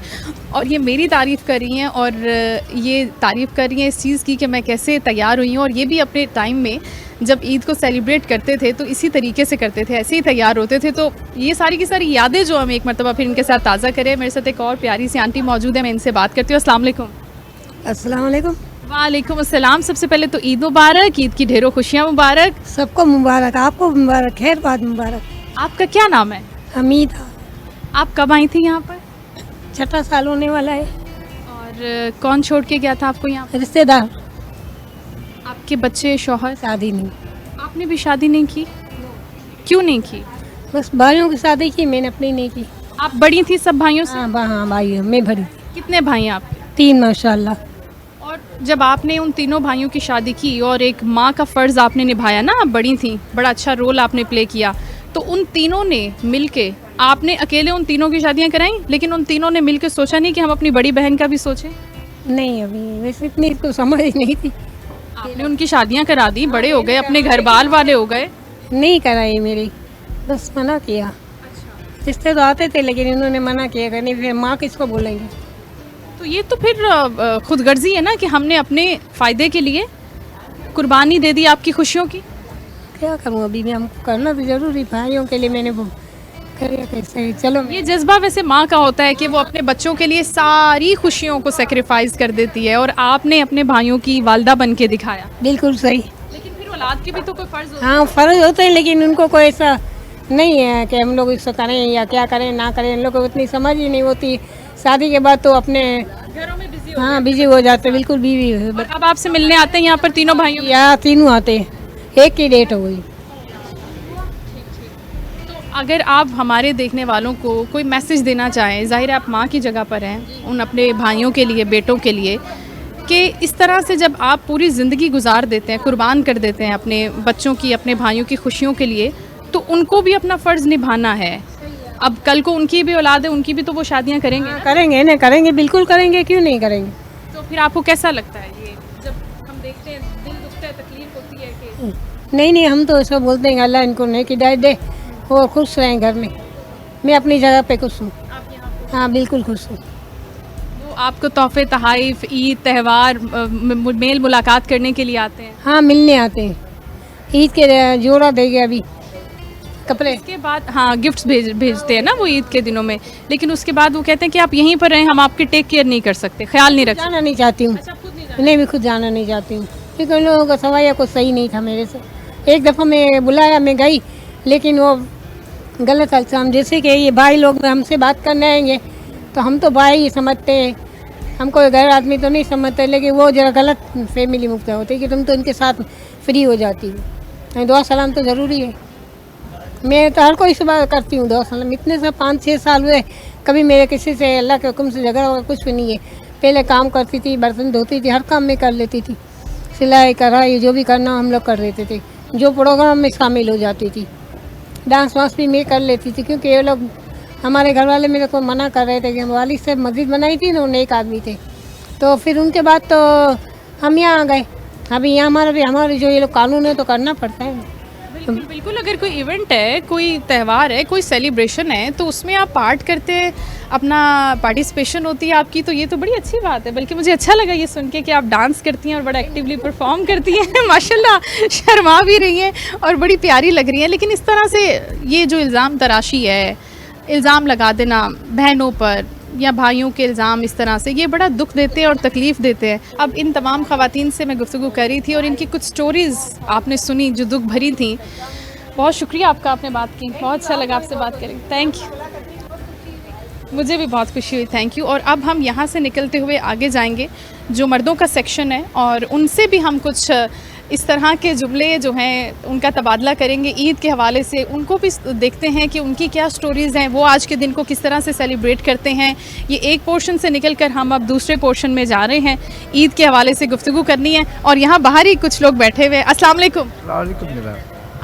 और ये मेरी तारीफ़ कर रही हैं और ये तारीफ़ कर रही हैं इस चीज़ की कि मैं कैसे तैयार हुई हूँ। और ये भी अपने टाइम में जब ईद को सेलिब्रेट करते थे तो इसी तरीके से करते थे, ऐसे ही तैयार होते थे। तो ये सारी की सारी यादें जो हम एक मरतबा फिर इनके साथ ताज़ा करें। मेरे साथ एक और प्यारी सी आंटी मौजूद है, मैं इनसे बात करती हूँ। अस्सलाम वालेकुम। अस्सलाम वालेकुम। वालेकुम अस्सलाम। सबसे पहले तो ईद मुबारक, ईद की ढेरों खुशियाँ मुबारक। सबको मुबारक, आपको मुबारक, खैर बाद मुबारक। आपका क्या नाम है? हमीदा। आप कब आई थी यहाँ पर? 6ठा साल होने वाला है। और कौन छोड़ के गया था आपको यहाँ? रिश्तेदार। आपके बच्चे, शौहर? शादी नहीं। आपने भी शादी नहीं की? क्यों नहीं की? बस भाइयों की शादी की, मैंने अपनी नहीं की। आप बड़ी थी सब भाइयों से? हाँ भाई, मैं भरी। कितने भाई हैं आपके? 3 माशाल्लाह। और जब आपने उन तीनों भाइयों की शादी की और एक माँ का फ़र्ज़ आपने निभाया ना, आप बड़ी थी, बड़ा अच्छा रोल आपने प्ले किया, तो उन तीनों ने मिलके, आपने अकेले उन तीनों की शादियाँ कराई, लेकिन उन तीनों ने मिलके सोचा नहीं कि हम अपनी बड़ी बहन का भी सोचें? नहीं, अभी वैसे इतनी तो समझ नहीं थी। आपने उनकी शादियाँ करा दी, बड़े हो गए, अपने घर बार वाले हो गए। नहीं कराई मेरी, बस मना किया। रिश्ते तो आते थे लेकिन इन्होंने मना किया कि नहीं, फिर माँ किसको बोलेंगे। तो ये तो फिर खुदगर्जी है ना कि हमने अपने फ़ायदे के लिए कुर्बानी दे दी आपकी खुशियों की। क्या करूँ, अभी भी हमको करना तो जरूरी, भाइयों के लिए मैंने वो करिए कैसे। चलो, ये जज्बा वैसे माँ का होता है कि वो अपने बच्चों के लिए सारी खुशियों को सेक्रीफाइस कर देती है, और आपने अपने भाइयों की वालदा बन के दिखाया। बिल्कुल सही। लेकिन फिर औलाद के भी तो कोई फ़र्ज़ होता है। हाँ, फ़र्ज होते हैं, लेकिन उनको कोई ऐसा नहीं है कि हम लोग इसको करें या क्या करें ना करें। इन लोगों को इतनी समझ ही नहीं होती। शादी के बाद तो अपने घरों में बिजी हाँ बिजी हो जाते, बिल्कुल बीवी है। और अब आपसे मिलने आते हैं यहाँ पर तीनों भाइयों? या तीनों आते हैं, एक की डेट हो गई। तो अगर आप हमारे देखने वालों को कोई मैसेज देना चाहें, ज़ाहिर है आप माँ की जगह पर हैं, उन अपने भाइयों के लिए, बेटों के लिए, कि इस तरह से जब आप पूरी ज़िंदगी गुजार देते हैं, कुर्बान कर देते हैं अपने बच्चों की, अपने भाइयों की खुशियों के लिए, तो उनको भी अपना फ़र्ज़ निभाना है। अब कल को उनकी भी औलाद है, उनकी भी तो वो शादियां करेंगे ना। करेंगे ना, करेंगे, बिल्कुल करेंगे, क्यों नहीं करेंगे। तो फिर आपको कैसा लगता है ये जब हम देखते हैं, दिल दुखता है, तकलीफ होती है कि नहीं नहीं, हम तो ऐसा बोलते हैं अल्लाह इनको नेक हिदायत दे और खुश रहें घर में। मैं अपनी जगह पे खुश हूँ। हाँ बिल्कुल खुश हूँ। वो आपको तोहफे, तहाइफ, ईद, त्यौहार, मेल मुलाकात करने के लिए आते हैं? हाँ मिलने आते हैं, ईद के जोड़ा देंगे अभी कपड़े। इसके बाद हाँ गिफ्ट्स भेजते हैं ना वो ईद के दिनों में, लेकिन उसके बाद वो कहते हैं कि आप यहीं पर रहें, हम आपकी टेक केयर नहीं कर सकते, ख्याल नहीं रख सकते। जाना नहीं चाहती हूँ। नहीं, मैं खुद जाना नहीं चाहती हूँ क्योंकि उन लोगों का सवाया कुछ सही नहीं था मेरे से। एक दफ़ा मैं बुलाया, मैं गई, लेकिन वो गलत अल्फाज, जैसे कि ये भाई लोग हमसे बात करने आएंगे तो हम तो भाई ही समझते हैं, हमको गैर आदमी तो नहीं समझते, लेकिन वो जरा गलत फैमिली मुक्त होती है कि तुम तो इनके साथ फ्री हो जाती हो। दुआ सलाम तो ज़रूरी है। मैं तो हर कोई सुबह करती हूँ दुआ सलाम। इतने से 5-6 साल हुए कभी मेरे किसी से अल्लाह के हुक्म से झगड़ा होगा कुछ भी नहीं है। पहले काम करती थी, बर्तन धोती थी, हर काम में कर लेती थी, सिलाई कढ़ाई जो भी करना हम लोग कर लेते थे, जो प्रोग्राम में शामिल हो जाती थी। डांस वांस भी मैं कर लेती थी क्योंकि ये लोग हमारे घर वाले मेरे को मना कर रहे थे कि वालिद से मस्जिद बनाई थी ना, उन्हें एक आदमी थे, तो फिर उनके बाद तो हम यहाँ आ गए। अभी यहाँ हमारे जो ये लोग कानून है तो करना पड़ता है। बिल्कुल बिल्कुल, अगर कोई इवेंट है, कोई त्यौहार है, कोई सेलिब्रेशन है, तो उसमें आप पार्ट करते हैं, अपना पार्टिसिपेशन होती है आपकी, तो ये तो बड़ी अच्छी बात है। बल्कि मुझे अच्छा लगा ये सुन के कि आप डांस करती हैं और बड़ा एक्टिवली परफॉर्म करती हैं। माशाल्लाह, शर्मा भी रही हैं और बड़ी प्यारी लग रही हैं। लेकिन इस तरह से ये जो इल्ज़ाम तराशी है, इल्ज़ाम लगा देना बहनों पर या भाइयों के इल्ज़ाम, इस तरह से ये बड़ा दुख देते हैं और तकलीफ़ देते हैं। अब इन तमाम ख़वातीन से मैं गुफ्तगू कर रही थी और इनकी कुछ स्टोरीज़ आपने सुनी जो दुख भरी थी। बहुत शुक्रिया आपका, आपने बात की, बहुत अच्छा लगा आपसे बात करें। Thank you. मुझे भी बहुत खुशी हुई, थैंक यू। और अब हम यहाँ से निकलते हुए आगे जाएंगे जो मर्दों का सेक्शन है, और उनसे भी हम कुछ इस तरह के जुमले जो हैं उनका तबादला करेंगे ईद के हवाले से। उनको भी देखते हैं कि उनकी क्या स्टोरीज़ हैं, वो आज के दिन को किस तरह से सेलिब्रेट करते हैं। ये एक पोर्शन से निकल कर हम अब दूसरे पोर्शन में जा रहे हैं, ईद के हवाले से गुफ्तगू करनी है। और यहाँ बाहर ही कुछ लोग बैठे हुए हैं। अस्सलाम वालेकुम।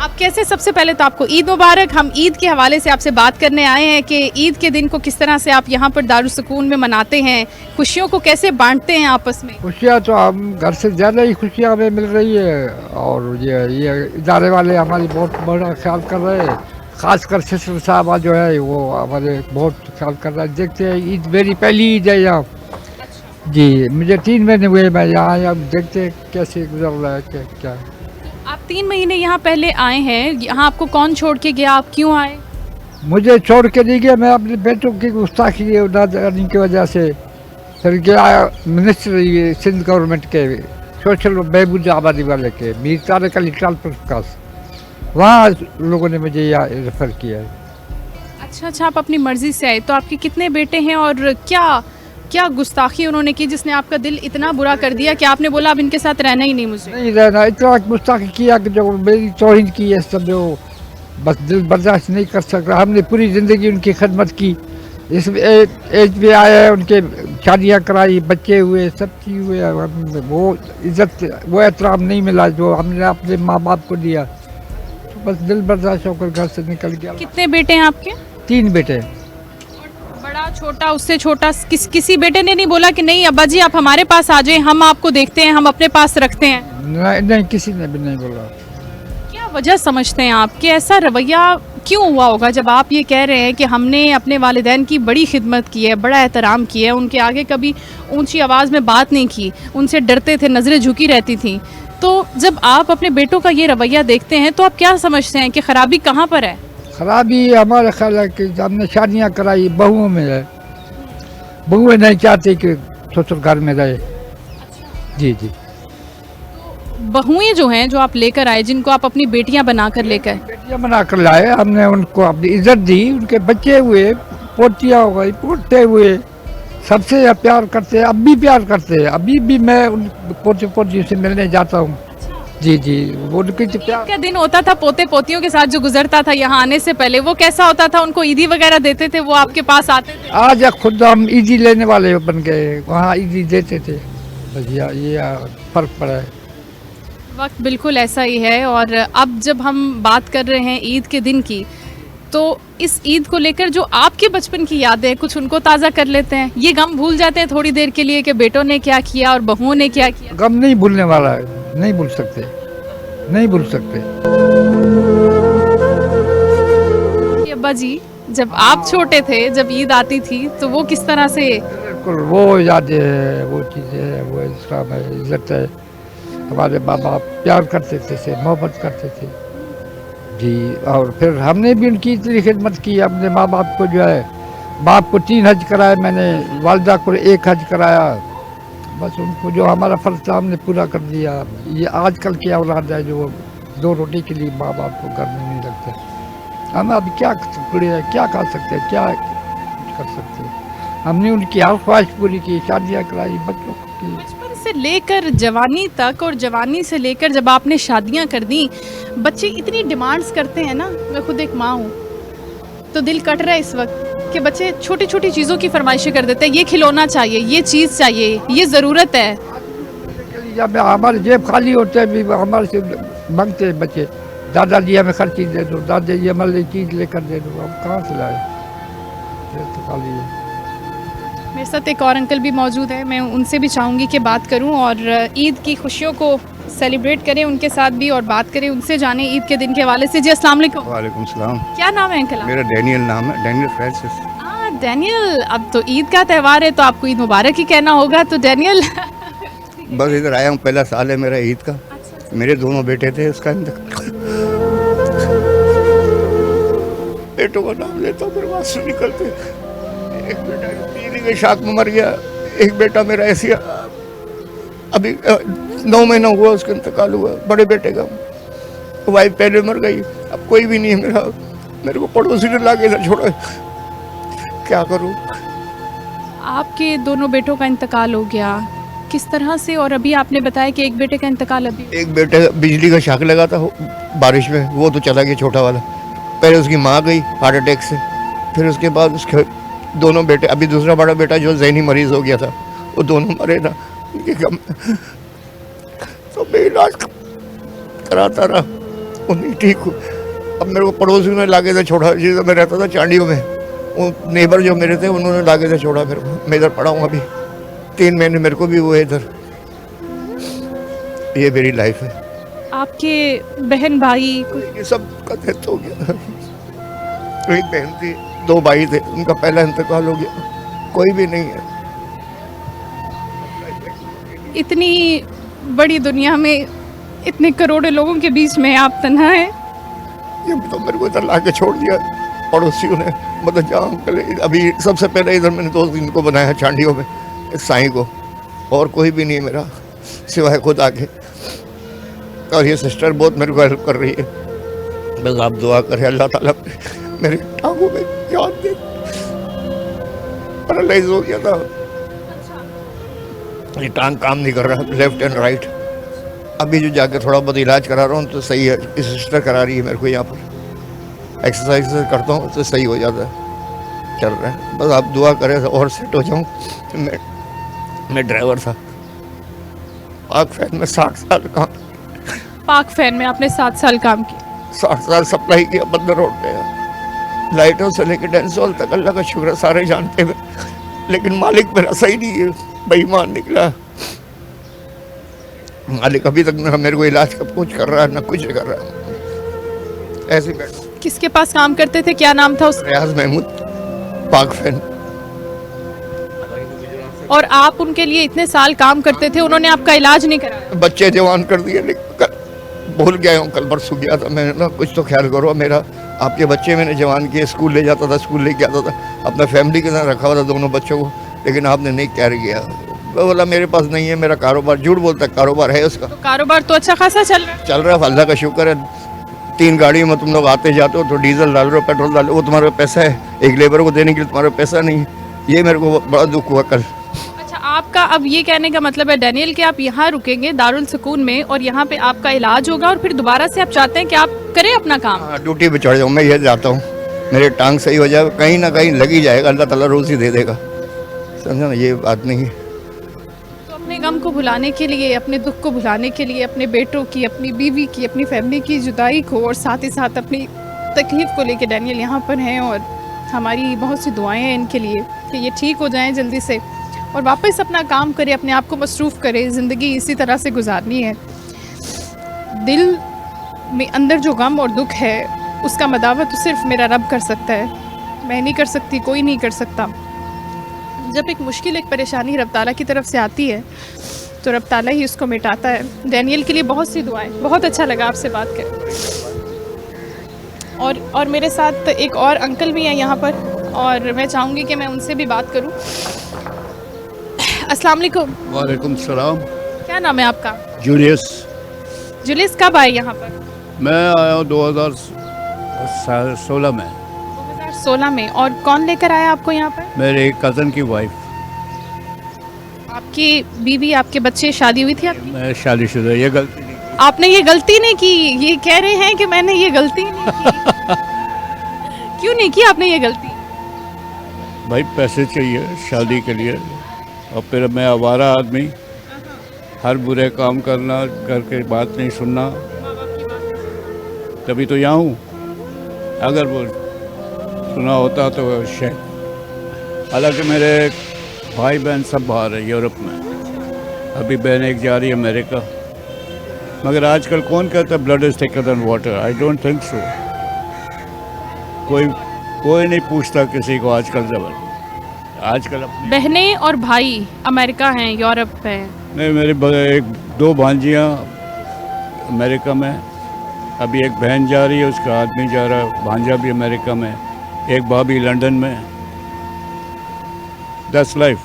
आप कैसे? सबसे पहले तो आपको ईद मुबारक। हम ईद के हवाले से आपसे बात करने आए हैं कि ईद के दिन को किस तरह से आप यहाँ पर दारुल सुकून में मनाते हैं, खुशियों को कैसे बांटते हैं आपस में? खुशियाँ तो हम घर से ज़्यादा ही खुशियाँ हमें मिल रही है, और ये इदारे वाले हमारी बहुत बड़ा ख्याल कर रहे हैं। ख़ासकर सिस्टर साहबा जो है वो हमारे बहुत ख्याल कर रहा है। देखते हैं, ईद मेरी पहली ईद है यहाँ जी, मुझे 3 महीने हुए मैं यहाँ। अब देखते हैं कैसे गुजर रहा है क्या। आप 3 महीने यहाँ पहले आए हैं, यहाँ आपको कौन छोड़ के गया, आप क्यों आए? मुझे छोड़ के नहीं गया, मैं अपने बेटों की गुस्ताखी की वजह से फिर गया मिनिस्ट्री सिंध गवर्नमेंट के सोशल बहबूद आबादी वाले के मीर तारिक अली ट्रांसफर, वहाँ लोगों ने मुझे यहाँ रेफ़र किया है। अच्छा, आप अपनी मर्ज़ी से आए। तो आपके कितने बेटे हैं और क्या गुस्ताखी उन्होंने की जिसने आपका दिल इतना बुरा कर दिया कि आपने बोला अब इनके साथ रहना ही नहीं मुझे? नहीं रहना, इतना गुस्ताखी किया कि जो मेरी तौहीन की है सब, जो बस दिल बर्दाश्त नहीं कर सक रहा। हमने पूरी ज़िंदगी उनकी खिदमत की, इस एज पे आए हैं, उनके शादियाँ कराई, बच्चे हुए, सब चीज़ हुए, वो इज़्ज़त वो एहतराम नहीं मिला जो हमने अपने माँ बाप को दिया, तो बस दिल बर्दाश्त होकर घर से निकल गया। कितने बेटे हैं आपके? 3 बेटे। बड़ा, छोटा, उससे छोटा? किसी बेटे ने नहीं बोला कि नहीं अब्बा जी आप हमारे पास आ जाएं, हम आपको देखते हैं, हम अपने पास रखते हैं? नहीं, किसी ने भी नहीं बोला। क्या वजह समझते हैं आप कि ऐसा रवैया क्यों हुआ होगा जब आप ये कह रहे हैं कि हमने अपने वालिदैन की बड़ी खिदमत की है, बड़ा एहतराम किया है, उनके आगे कभी ऊंची आवाज़ में बात नहीं की, उनसे डरते थे, नज़रें झुकी रहती थी, तो जब आप अपने बेटों का ये रवैया देखते हैं तो आप क्या समझते हैं कि ख़राबी कहाँ पर है? खराबी हमारा ख्याल है कि हमने शादियाँ कराई बहुओं में है, बहुएं नहीं चाहती कि ससुर घर में रहे। जी। बहुएं जो हैं, जो आप लेकर आए, जिनको आप अपनी बेटियां बनाकर लेकर? बेटियाँ बनाकर लाए, हमने उनको अपनी इज्जत दी, उनके बच्चे हुए, पोतियाँ हो गई, पोते हुए, सबसे प्यार करते हैं, अब भी प्यार करते हैं। अभी भी मैं उन पोतियों से मिलने जाता हूँ। जी, वो उनकी प्यार का दिन होता था पोते पोतियों के साथ जो गुजरता था यहाँ आने से पहले, वो कैसा होता था? उनको ईदी वगैरह देते थे, वो आपके पास आते थे? आज खुद हम ईदी लेने वाले बन गए, वहाँ ईदी देते थे। बस ये फ़र्क पड़ा है। वक्त बिल्कुल ऐसा ही है। और अब जब हम बात कर रहे हैं ईद के दिन की, तो इस ईद को लेकर जो आपके बचपन की यादें हैं कुछ उनको ताज़ा कर लेते हैं। ये गम भूल जाते हैं थोड़ी देर के लिए कि बेटों ने क्या किया और बहुओं ने क्या किया। गम नहीं भूलने वाला है, नहीं भूल सकते, नहीं भूल सकते। अब्बा जी, जब आप छोटे थे, जब ईद आती थी तो वो किस तरह से? बिल्कुल वो यादें है, वो चीज़ें हैं, वो इस्लाम है, इज्जत है। हमारे माँ बाप प्यार करते थे, मोहब्बत करते थे जी। और फिर हमने भी उनकी इतनी खिदमत की। अपने माँ बाप को जो है, बाप को 3 हज कराए मैंने, वालदा को 1 हज कराया। बस उनको जो हमारा फ़र्ज था हमने पूरा कर दिया। ये आजकल की औलाद है जो 2 रोटी के लिए माँ बाप को घर में नहीं रखते। हम अब क्या टुकड़े हैं, क्या खा सकते हैं, क्या कर सकते हैं। हमने उनकी हर ख्वाहिश पूरी की, शादियाँ कराई बच्चों की। बचपन से लेकर जवानी तक और जवानी से लेकर जब आपने शादियां कर दी, बच्चे इतनी डिमांड्स करते हैं ना। मैं खुद एक माँ हूँ तो दिल कट रहा है इस वक्त कि बच्चे छोटी छोटी चीज़ों की फरमाइशें कर देते हैं। ये खिलौना चाहिए, ये चीज़ चाहिए, ये ज़रूरत है। जब हमारे जेब खाली होते हैं भी हमारे से मांगते हैं बच्चे, दादाजी हमें हर चीज़ दे दो, दादाजी हमारे चीज़ लेकर दे दो। हम कहाँ से लाए, जेब तो खाली है। मेरे साथ एक और अंकल भी मौजूद है, मैं उनसे भी चाहूँगी कि बात करूँ और ईद की खुशियों को सेलिब्रेट करें उनके साथ भी और बात करें उनसे, जाने ईद के दिन के हवाले से। जी अस्सलाम वालेकुम। वालेकुम सलाम। क्या नाम है अंकल? मेरा डैनियल नाम है, डैनियल फ्रांसिस। डैनियल, अब तो ईद का त्यौहार है तो आपको ईद मुबारक ही कहना होगा। तो डैनियल बस इधर आया हूँ, पहला साल है मेरा ईद का। मेरे दोनों बेटे थे, उसका बेटों का नाम लेता हूँ, फिर वहाँ से निकलते। एक बेटा टीबी के शाक में मर गया, एक बेटा मेरा ऐसी अभी 9 महीना हुआ उसका इंतकाल हुआ, बड़े बेटे का। वाइफ पहले मर गई, अब कोई भी नहीं है मेरा। मेरे को पड़ोसी ने ला के इधर छोड़ा, क्या करूँ। आपके दोनों बेटों का इंतकाल हो गया, किस तरह से? और अभी आपने बताया कि एक बेटे का इंतकाल अभी। एक बेटे बिजली का शाक लगा था बारिश में, वो तो चला गया छोटा वाला। पहले उसकी माँ गई हार्ट अटैक से, फिर उसके बाद उसके दोनों बेटे, अभी दूसरा बड़ा बेटा जो ज़हनी मरीज हो गया था, वो दोनों मरे ना। तो मैं इलाज कराता रहा, वो नहीं ठीक हो। अब मेरे को पड़ोसी ने लाके से छोड़ा, जिधर मैं रहता था चांडियों में, वो नेबर जो मेरे थे उन्होंने लाके से छोड़ा मेरे को। मैं इधर पड़ा हूँ अभी 3 महीने, मेरे को भी हुए इधर। ये मेरी लाइफ है। आपके बहन भाई ये सब का डेथ हो गया। एक बहन थी, 2 भाई थे, उनका पहला इंतकाल हो गया। कोई भी नहीं है। इतनी बड़ी दुनिया में इतने करोड़ों लोगों के बीच में आप तन्हा हैं। ये तो मेरे को इधर ला के छोड़ दिया पड़ोसियों ने। मतलब जहाँ अभी सबसे पहले इधर मैंने 2 दिन को बनाया चांडियों में, इस साईं को, और कोई भी नहीं है मेरा सिवाय खुद आके। और ये सिस्टर बहुत मेरे को हेल्प कर रही है। बस आप दुआ करें अल्लाह ताला मेरे टांगों में याद दे। पैरालाइज हो गया था, ये टांग काम नहीं कर रहा, लेफ्ट एंड राइट। अभी जो जाके थोड़ा बहुत इलाज करा रहा हूँ तो सही है। इस सिस्टर करा रही है मेरे को यहाँ पर। एक्सरसाइज करता हूँ तो सही हो जाता है, चल रहा है। बस आप दुआ करें और सेट हो जाऊँ। मैं ड्राइवर था पाक फैन में 60 साल काम। पाक फैन में आपने 7 साल काम किया। 60 साल सप्लाई किया बंदर रोड पे, लाइटों से लेकर डेंसोल तक। अल्लाह का शुक्र, सारे जानते हैं। लेकिन मालिक मेरा सही नहीं है, बेईमान निकला मालिक। अभी तक ना मेरे को इलाज का कुछ कर रहा है ना कुछ कर रहा है। ऐसे बैठ। किसके पास काम करते थे, क्या नाम था उसका? रियाज महमूद, पाक फैन। और आप उनके लिए इतने साल काम करते थे, उन्होंने आपका इलाज नहीं कराया? बच्चे जवान कर दिए, लेकिन भूल गया हूँ। कल परसों गया था मैंने ना, कुछ तो ख्याल करो मेरा। आपके बच्चे मैंने जवान किए, स्कूल ले जाता था, स्कूल लेके आता था, अपना फैमिली के साथ रखा हुआ था दोनों बच्चों को। लेकिन आपने नहीं कैर किया। वो बोला मेरे पास नहीं है, मेरा कारोबार, झूठ बोलता है, कारोबार है उसका। तो कारोबार तो अच्छा खासा चल रहा है। चल रहा है, अल्लाह का शुक्र है। 3 गाड़ियों में तुम लोग आते जाते हो तो डीजल डाल रहे हो, पेट्रोल डाल रहे हो, वो तुम्हारा पैसा है। एक लेबर को देने के लिए तुम्हारा पैसा नहीं है। ये मेरे को बड़ा दुख हुआ कल। अच्छा, आपका अब ये कहने का मतलब है डैनियल कि आप यहाँ रुकेंगे दारुल सुकून में और यहाँ पे आपका इलाज होगा और फिर दोबारा से आप चाहते हैं कि आप करें अपना काम? हाँ, ड्यूटी पे चढ़ जाऊँ। मैं ये जाता हूँ, मेरे टांग सही हो जाए, कहीं ना कहीं लग ही जाएगा, अल्लाह ताला रोज़ ही दे देगा। समझा ना, ये बात नहीं है। तो अपने गम को भुलाने के लिए, अपने दुख को भुलाने के लिए, अपने बेटों की, अपनी बीवी की, अपनी फैमिली की जुदाई को और साथ ही साथ अपनी तकलीफ़ को लेके डैनियल यहाँ पर हैं और हमारी बहुत सी दुआएं हैं इनके लिए कि ये ठीक हो जाएं जल्दी से और वापस अपना काम करें, अपने आप को मसरूफ़ करें। ज़िंदगी इसी तरह से गुजारनी है। दिल में अंदर जो गम और दुख है उसका मदावा तो सिर्फ मेरा रब कर सकता है, मैं नहीं कर सकती, कोई नहीं कर सकता। जब एक मुश्किल, एक परेशानी रब ताला की तरफ से आती है तो रब ताला ही उसको मिटाता है। डैनियल के लिए बहुत सी दुआएं। बहुत अच्छा लगा आपसे बात कर। और मेरे साथ एक और अंकल भी हैं यहाँ पर और मैं चाहूँगी कि मैं उनसे भी बात करूँ। अस्सलाम वालेकुम। वालेकुम सलाम। क्या नाम है आपका? जूलियस। जुलियस कब आए यहाँ पर? मैं आया हूँ 2016 में। 2016 में। और कौन लेकर आया आपको यहाँ पर? मेरे एक कज़न की वाइफ। आपकी बीवी, आपके बच्चे, शादी हुई थी आपकी? मैं शादीशुदा। ये गलती नहीं की। आपने ये गलती नहीं की, ये कह रहे हैं कि मैंने ये गलती नहीं की। क्यों नहीं की आपने ये गलती? भाई पैसे चाहिए शादी के लिए और फिर मैं आवारा आदमी, हर बुरे काम करना, घर के बात नहीं सुनना, तभी तो यहाँ हूँ। अगर वो सुना होता तो शायद। हालांकि मेरे भाई बहन सब बाहर है यूरोप में, अभी बहन एक जा रही है अमेरिका। मगर आजकल कौन कहता है blood is thicker than water? I don't think so. कोई नहीं पूछता किसी को आजकल। आजकल बहनें और भाई अमेरिका हैं, यूरोप हैं। नहीं, मेरी दो भांजियाँ अमेरिका में, अभी एक बहन जा रही है, उसका आदमी जा रहा है, भांजा भी अमेरिका में, एक भाभी लंदन में। That's life.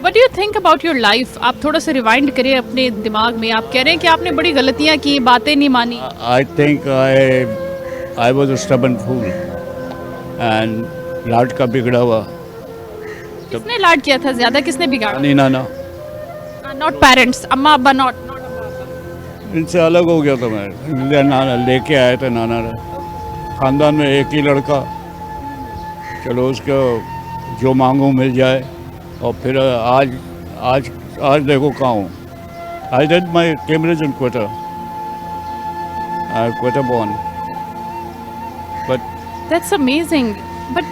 What do you think about your life? आप थोड़ा सा रिवाइंड करें अपने दिमाग में। आप कह रहे हैं कि आपने बड़ी गलतियां की, बातें नहीं मानी। I think I was a stubborn fool and लाड का बिगड़ा हुआ। किसने लाड किया था ज्यादा? किसने बिगाड़ा? नहीं, नाना। नॉट पेरेंट्स, अम्मा अब्बा नॉट। इनसे अलग हो गया था मैं। नाना लेके आए थे, नाना ने। खानदान में एक ही लड़का, चलो उसको जो मांगूं मिल जाए। और फिर आज देखो कहाँ हूँ। I did my Cambridge and क्वेटर बॉर्न बट दैट्स अमेजिंग। बट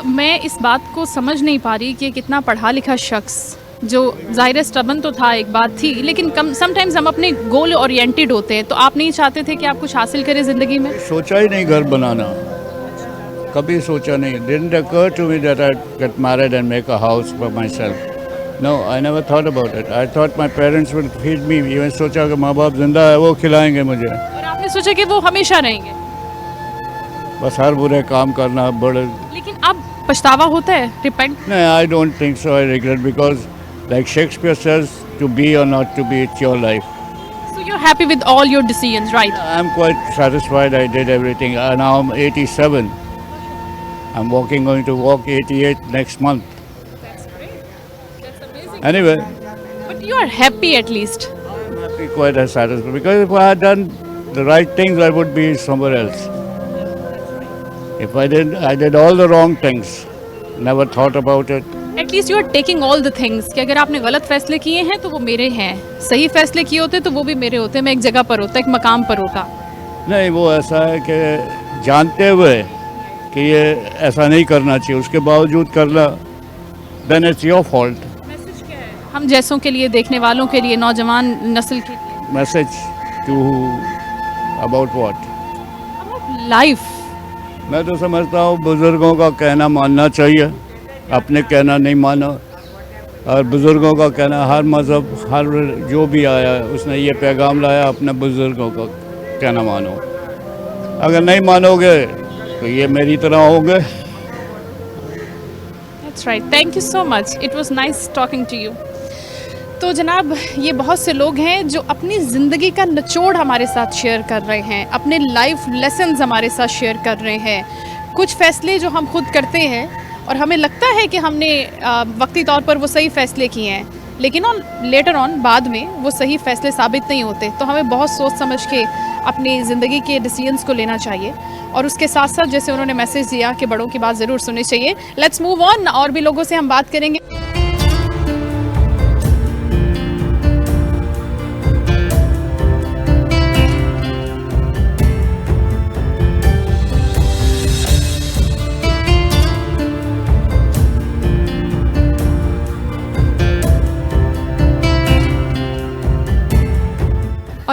मैं इस बात को समझ नहीं पा रही कि कितना पढ़ा लिखा शख्स, जो ज़ाहिर स्टबन तो था, एक बात थी, लेकिन समटाइम्स हम अपने गोल ओरिएंटेड होते हैं। तो आप नहीं चाहते थे कि आप कुछ हासिल करें ज़िंदगी में? सोचा ही नहीं घर बनाना, कभी सोचा नहीं। Didn't occur to me that I'd get married and make a house for myself. No, I never thought about it. I thought my parents would feed me. मैं सोचा कि माँ बाप जिंदा है, वो खिलाएंगे मुझे। और आपने सोचा कि वो हमेशा रहेंगे? बस हर बुरे काम करना बड़े। लेकिन अब पछतावा होता है? Repent? No, I don't think so. I regret because, like Shakespeare says, to be or not to be, it's your life. So you're happy with all your decisions, right? I'm quite satisfied. I did everything. Now I'm 87. I'm going to walk 88 next month. That's great. That's amazing. Anyway, But you are happy at least. I'm happy, quite satisfied, because if I had done the right things, I would be somewhere else. If I did all the wrong things, never thought about it. At least you are taking all the things. कि अगर आपने गलत फैसले किए हैं तो वो मेरे हैं, सही फैसले किए होते तो वो भी मेरे होते, मैं एक जगह पर होता, एक मकाम पर होता। नहीं, वो ऐसा है कि जानते हुए कि ये ऐसा नहीं करना चाहिए, उसके बावजूद करना, then it's your fault. Message क्या है हम जैसों के लिए, देखने वालों के लिए, नौजवान नस्ल के लिए? Message to about what? Life. मैं तो समझता हूँ बुज़ुर्गों का कहना मानना चाहिए, अपने कहना नहीं माना। और बुज़ुर्गों का कहना, हर मज़हब, हर जो भी आया उसने ये पैगाम लाया, अपने बुज़ुर्गों का कहना मानो। अगर नहीं मानोगे तो ये मेरी तरह होंगे। That's right. Thank you so much. It was nice talking to you. तो जनाब, ये बहुत से लोग हैं जो अपनी ज़िंदगी का निचोड़ हमारे साथ शेयर कर रहे हैं, अपने लाइफ लेसन्स हमारे साथ शेयर कर रहे हैं। कुछ फ़ैसले जो हम खुद करते हैं और हमें लगता है कि हमने वक्ती तौर पर वो सही फ़ैसले किए हैं, लेकिन लेटर ऑन बाद में वो सही फ़ैसले साबित नहीं होते। तो हमें बहुत सोच समझ के अपनी ज़िंदगी के डिसीजंस को लेना चाहिए। और उसके साथ साथ जैसे उन्होंने मैसेज दिया कि बड़ों की बात ज़रूर सुननी चाहिए। लेट्स मूव ऑन, और भी लोगों से हम बात करेंगे।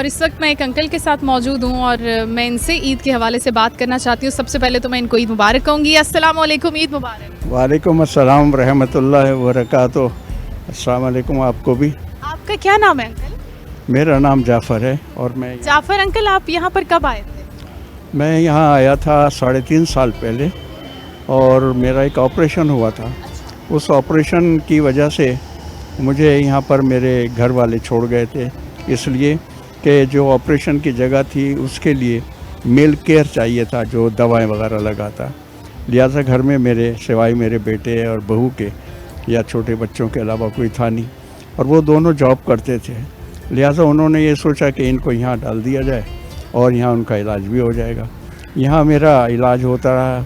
और इस वक्त मैं एक अंकल के साथ मौजूद हूँ और मैं इनसे ईद के हवाले से बात करना चाहती हूँ। सबसे पहले तो मैं इनको ईद मुबारक कहूँगी। अस्सलाम वालेकुम, ईद मुबारक। वालेकुम अस्सलाम रहमतुल्लाहि व बरकातुहू। अस्सलाम वालेकुम आपको भी। आपका क्या नाम है अंकल? मेरा नाम जाफ़र है और मैं जाफ़र अंकल, आप यहाँ पर कब आए थे? मैं यहाँ आया था 3.5 साल पहले और मेरा एक ऑपरेशन हुआ था। उस ऑपरेशन की वजह से मुझे यहाँ पर मेरे घर वाले छोड़ गए थे, इसलिए कि जो ऑपरेशन की जगह थी उसके लिए मेल केयर चाहिए था जो दवाएं वगैरह लगाता। लिहाजा घर में मेरे सिवाय मेरे बेटे और बहू के या छोटे बच्चों के अलावा कोई था नहीं और वो दोनों जॉब करते थे। लिहाजा उन्होंने ये सोचा कि इनको यहाँ डाल दिया जाए और यहाँ उनका इलाज भी हो जाएगा। यहाँ मेरा इलाज होता रहा,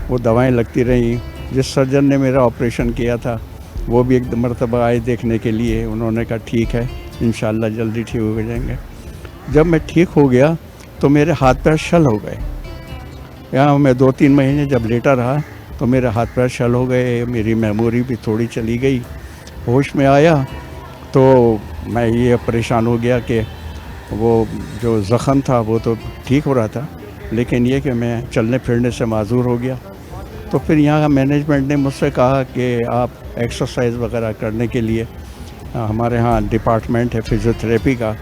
वो दवाएं लगती रहीं। जिस सर्जन ने मेरा ऑपरेशन किया था वो भी एक मरतबा आए देखने के लिए। उन्होंने कहा ठीक है, इंशाल्लाह जल्दी ठीक हो जाएंगे। जब मैं ठीक हो गया तो मेरे हाथ पैर शल हो गए। यहाँ मैं 2-3 महीने जब लेटा रहा तो मेरे हाथ पैर शल हो गए, मेरी मेमोरी भी थोड़ी चली गई। होश में आया तो मैं ये परेशान हो गया कि वो जो ज़ख़म था वो तो ठीक हो रहा था, लेकिन ये कि मैं चलने फिरने से माजूर हो गया। तो फिर यहाँ मैनेजमेंट ने मुझसे कहा कि आप एक्सरसाइज वगैरह करने के लिए हमारे यहाँ डिपार्टमेंट है फिज़ियोथेरेपी का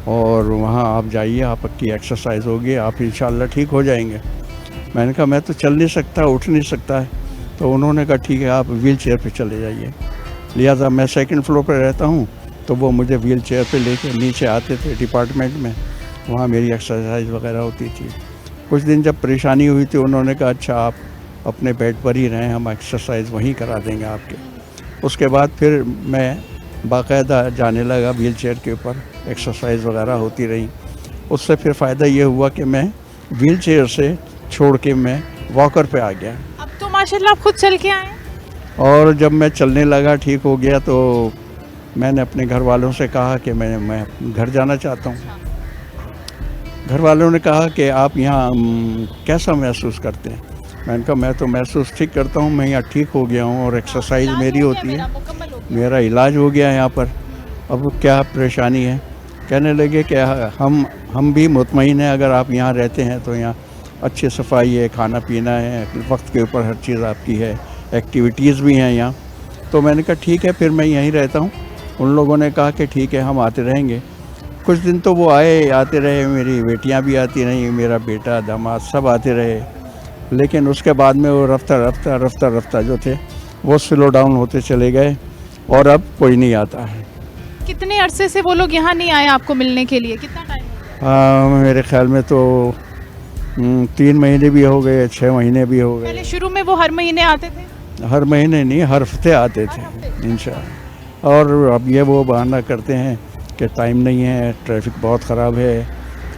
और वहाँ आप जाइए, आपकी एक्सरसाइज होगी, आप इंशाल्लाह ठीक हो जाएंगे। मैंने कहा मैं तो चल नहीं सकता, उठ नहीं सकता है। तो उन्होंने कहा ठीक है, आप व्हील चेयर पर चले जाइए। लिहाजा मैं 2nd फ्लोर पर रहता हूँ तो वो मुझे व्हील चेयर पर लेके नीचे आते थे डिपार्टमेंट में, वहाँ मेरी एक्सरसाइज वगैरह होती थी। कुछ दिन जब परेशानी हुई थी उन्होंने कहा अच्छा आप अपने बेड पर ही रहें, हम एक्सरसाइज वहीं करा देंगे आपके। उसके बाद फिर मैं बाकायदा जाने लगा व्हील चेयर के ऊपर, एक्सरसाइज वगैरह होती रही। उससे फिर फ़ायदा ये हुआ कि मैं व्हील चेयर से छोड़ के मैं वॉकर पे आ गया। अब तो माशाल्लाह आप खुद चल के आए। और जब मैं चलने लगा, ठीक हो गया, तो मैंने अपने घर वालों से कहा कि मैं घर जाना चाहता हूँ। घर वालों ने कहा कि आप यहाँ कैसा महसूस करते हैं? मैंने कहा मैं तो महसूस ठीक करता हूँ, मैं यहाँ ठीक हो गया हूँ और एक्सरसाइज मेरी होती है, मेरा इलाज हो गया यहाँ पर। अब क्या परेशानी है? कहने लगे कि हम भी मुतमईन हैं, अगर आप यहाँ रहते हैं तो यहाँ अच्छी सफाई है, खाना पीना है, वक्त के ऊपर हर चीज़ आपकी है, एक्टिविटीज़ भी हैं यहाँ। तो मैंने कहा ठीक है, फिर मैं यहीं रहता हूँ। उन लोगों ने कहा कि ठीक है, हम आते रहेंगे। कुछ दिन तो वो आते रहे, मेरी बेटियाँ भी आती रहीं, मेरा बेटा दामाद सब आते रहे, लेकिन उसके बाद में वो रफ्ता जो थे वो स्लो डाउन होते चले गए और अब कोई नहीं आता है। कितने अरसे से वो लोग यहाँ नहीं आए आपको मिलने के लिए? कितना टाइम? मेरे ख्याल में तो 3 महीने भी हो गए, 6 महीने भी हो गए। पहले शुरू में वो हर महीने आते थे? हर महीने नहीं, हर हफ्ते आते थे इंशाअल्लाह। और अब ये वो बहाना करते हैं कि टाइम नहीं है, ट्रैफिक बहुत ख़राब है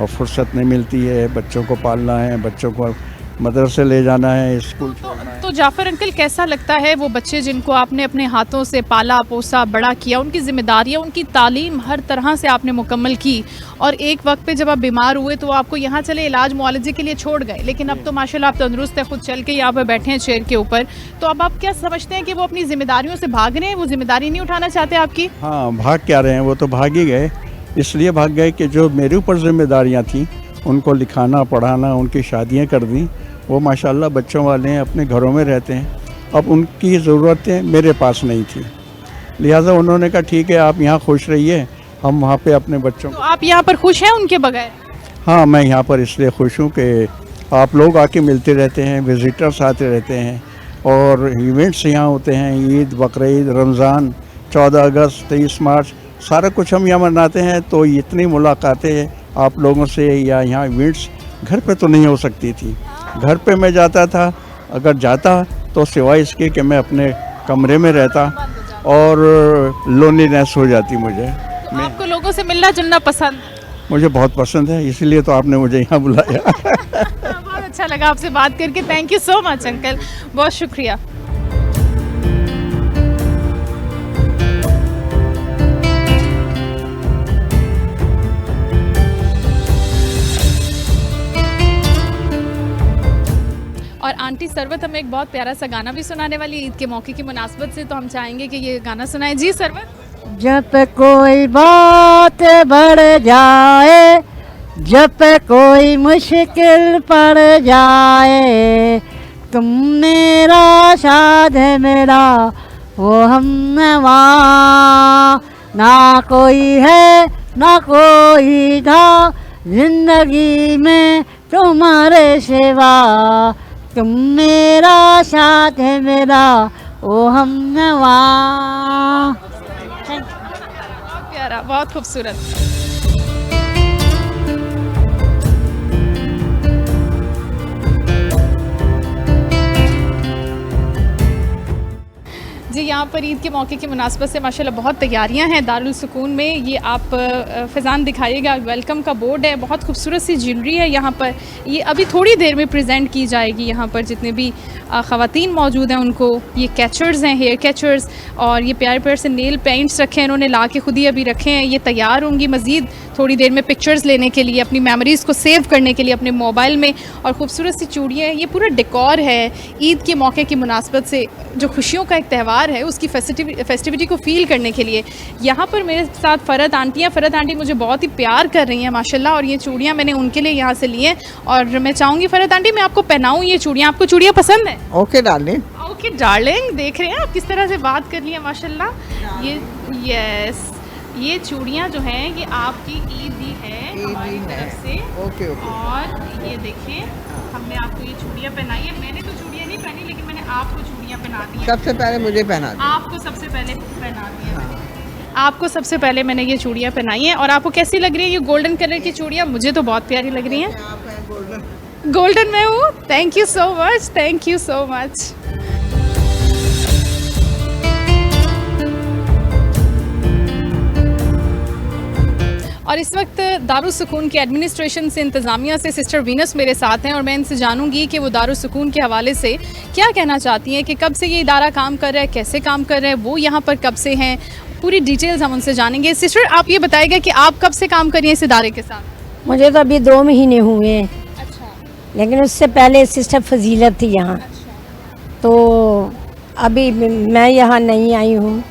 और फुर्सत नहीं मिलती है, बच्चों को पालना है, बच्चों को मदरसे ले जाना है, स्कूल छोड़ना है। तो जाफ़र अंकल, कैसा लगता है वो बच्चे जिनको आपने अपने हाथों से पाला पोसा बड़ा किया, उनकी जिम्मेदारियां, उनकी तालीम हर तरह से आपने मुकम्मल की और एक वक्त पे जब आप बीमार हुए तो आपको यहाँ चले इलाज मुआलजे के लिए छोड़ गए, लेकिन अब तो माशाल्लाह आप तंदुरुस्त है, खुद चल के यहाँ पर बैठे हैं चेयर के ऊपर। तो अब आप क्या समझते हैं कि वो अपनी जिम्मेदारियों से भाग रहे हैं, वो जिम्मेदारी नहीं उठाना चाहते आपकी? हाँ, भाग क्या रहे हैं, वो तो भाग ही गए। इसलिए भाग गए कि जो मेरे ऊपर जिम्मेदारियाँ थी उनको लिखाना पढ़ाना, उनकी शादियाँ कर दी। वो माशाल्लाह बच्चों वाले हैं, अपने घरों में रहते हैं। अब उनकी ज़रूरतें मेरे पास नहीं थी, लिहाजा उन्होंने कहा ठीक है, आप यहाँ खुश रहिए, हम वहाँ पे अपने बच्चों। तो आप यहाँ पर खुश हैं उनके बगैर? हाँ, मैं यहाँ पर इसलिए खुश हूँ कि आप लोग आके मिलते रहते हैं, विज़िटर्स आते रहते हैं और इवेंट्स यहाँ होते हैं, ईद, बकरीद, रमज़ान, 14 अगस्त, 23 मार्च, सारा कुछ हम यहाँ मनाते हैं। तो इतनी मुलाकातें आप लोगों से या यहाँ इवेंट्स घर पे तो नहीं हो सकती थी। घर पे मैं जाता था, अगर जाता तो सिवाय इसके कि मैं अपने कमरे में रहता और लोनलीनेस हो जाती मुझे। आपको लोगों से मिलना जुलना पसंद? मुझे बहुत पसंद है, इसीलिए तो आपने मुझे यहाँ बुलाया। बहुत अच्छा लगा आपसे बात करके। Thank you so much uncle, बहुत शुक्रिया। और आंटी सरवत हमें एक बहुत प्यारा सा गाना भी सुनाने वाली ईद के मौके की मुनासबत से, तो हम चाहेंगे कि ये गाना सुनाएं। जी सरवत। जब कोई बात बढ़ जाए, जब कोई मुश्किल पड़ जाए, तुम मेरा शाद है मेरा वो हमनवा, ना कोई है ना कोई था जिंदगी में तुम्हारे सिवा, तुम मेरा साथ है मेरा ओ हमनवा। प्यारा, बहुत खूबसूरत। जी, यहाँ पर ईद के मौके की मुनासबत से माशाल्लाह बहुत तैयारियां हैं दारुल सुकून में। ये आप फ़ैज़ान दिखाइएगा, वेलकम का बोर्ड है, बहुत खूबसूरत सी ज्वेलरी है यहाँ पर। ये अभी थोड़ी देर में प्रेजेंट की जाएगी। यहाँ पर जितने भी ख़वातीन मौजूद हैं उनको ये कैचर्स हैं, हेयर कैचर्स, और ये प्यारे प्यारे से नेल पेंट्स रखे हैं इन्होंने, ला के खुद ही अभी रखे हैं। ये तैयार होंगी मज़ीद थोड़ी देर में पिक्चर्स लेने के लिए, अपनी मेमोरीज़ को सेव करने के लिए अपने मोबाइल में। और ख़ूबसूरत सी चूड़ियाँ, ये पूरा डेकोर है ईद के मौके की मुनासबत से, जो खुशियों का एक त्यौहार है उसकी फेस्टिविटी को फ़ील करने के लिए। यहाँ पर मेरे साथ फ़रहत आंटी मुझे बहुत ही प्यार कर रही हैं माशाल्लाह, और ये चूड़ियाँ मैंने उनके लिए यहाँ से ली हैं। और मैं चाहूँगी फ़रहत आंटी मैं आपको पहनाऊँ ये चूड़ियाँ, आपको चूड़ियाँ पसंद है? Okay darling. ओके डार्लिंग, देख रहे हैं आप किस तरह से बात कर रही हैं माशाल्लाह। ये यस, ये चूड़ियाँ जो हैं ये आपकी ईदी है हमारी तरफ से। Okay okay. और ये देखिए हमने आपको ये चूड़ियाँ पहनाई है। मैंने तो चूड़ियाँ नहीं पहनी, लेकिन मैंने आपको चूड़ियाँ पहना दी हैं। सबसे पहले मुझे पहना दी। आपको सबसे पहले पहना दी है। आपको सबसे पहले मैंने ये चूड़ियाँ पहनाई हैं। और आपको कैसी लग रही है ये गोल्डन कलर की चूड़ियाँ? मुझे तो बहुत प्यारी लग रही हैं। गोल्डन में हूँ। Thank you so much, thank you so much. और इस वक्त दारुल सुकून के एडमिनिस्ट्रेशन से, इंतज़ामिया से सिस्टर वीनस मेरे साथ हैं, और मैं इनसे जानूंगी कि वो दारुल सुकून के हवाले से क्या कहना चाहती हैं, कि कब से ये इदारा काम कर रहा है, कैसे काम कर रहा है, वो यहाँ पर कब से हैं, पूरी डिटेल्स हम उनसे जानेंगे। सिस्टर आप ये बताइएगा कि आप कब से काम कर रही हैं इस इदारे के साथ? मुझे तो अभी 2 महीने हुए हैं। अच्छा। लेकिन उससे पहले सिस्टर फजीलत थी यहाँ। अच्छा। तो अभी मैं यहाँ नहीं आई हूँ।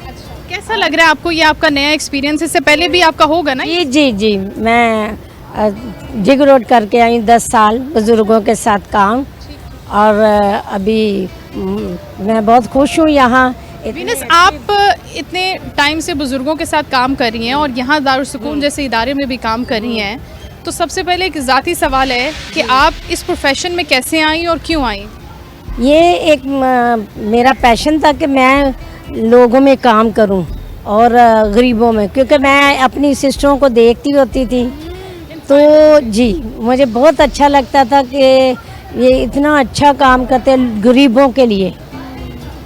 कैसा लग रहा है आपको, ये आपका नया एक्सपीरियंस? इससे पहले भी आपका होगा ना? जी जी जी, मैं जिग रोड करके आई 10 साल बुज़ुर्गों के साथ काम, और अभी मैं बहुत खुश हूँ यहाँ। वीनस, आप इतने टाइम से बुज़ुर्गों के साथ काम कर रही हैं और यहाँ दारुल सुकून जैसे इदारे में भी काम कर रही हैं, तो सबसे पहले एक ज़ाती सवाल है कि आप इस प्रोफेशन में कैसे आई और क्यों आई? ये एक मेरा पैशन था कि मैं लोगों में काम करूं और गरीबों में, क्योंकि मैं अपनी सिस्टरों को देखती होती थी, तो जी मुझे बहुत अच्छा लगता था कि ये इतना अच्छा काम करते हैं गरीबों के लिए,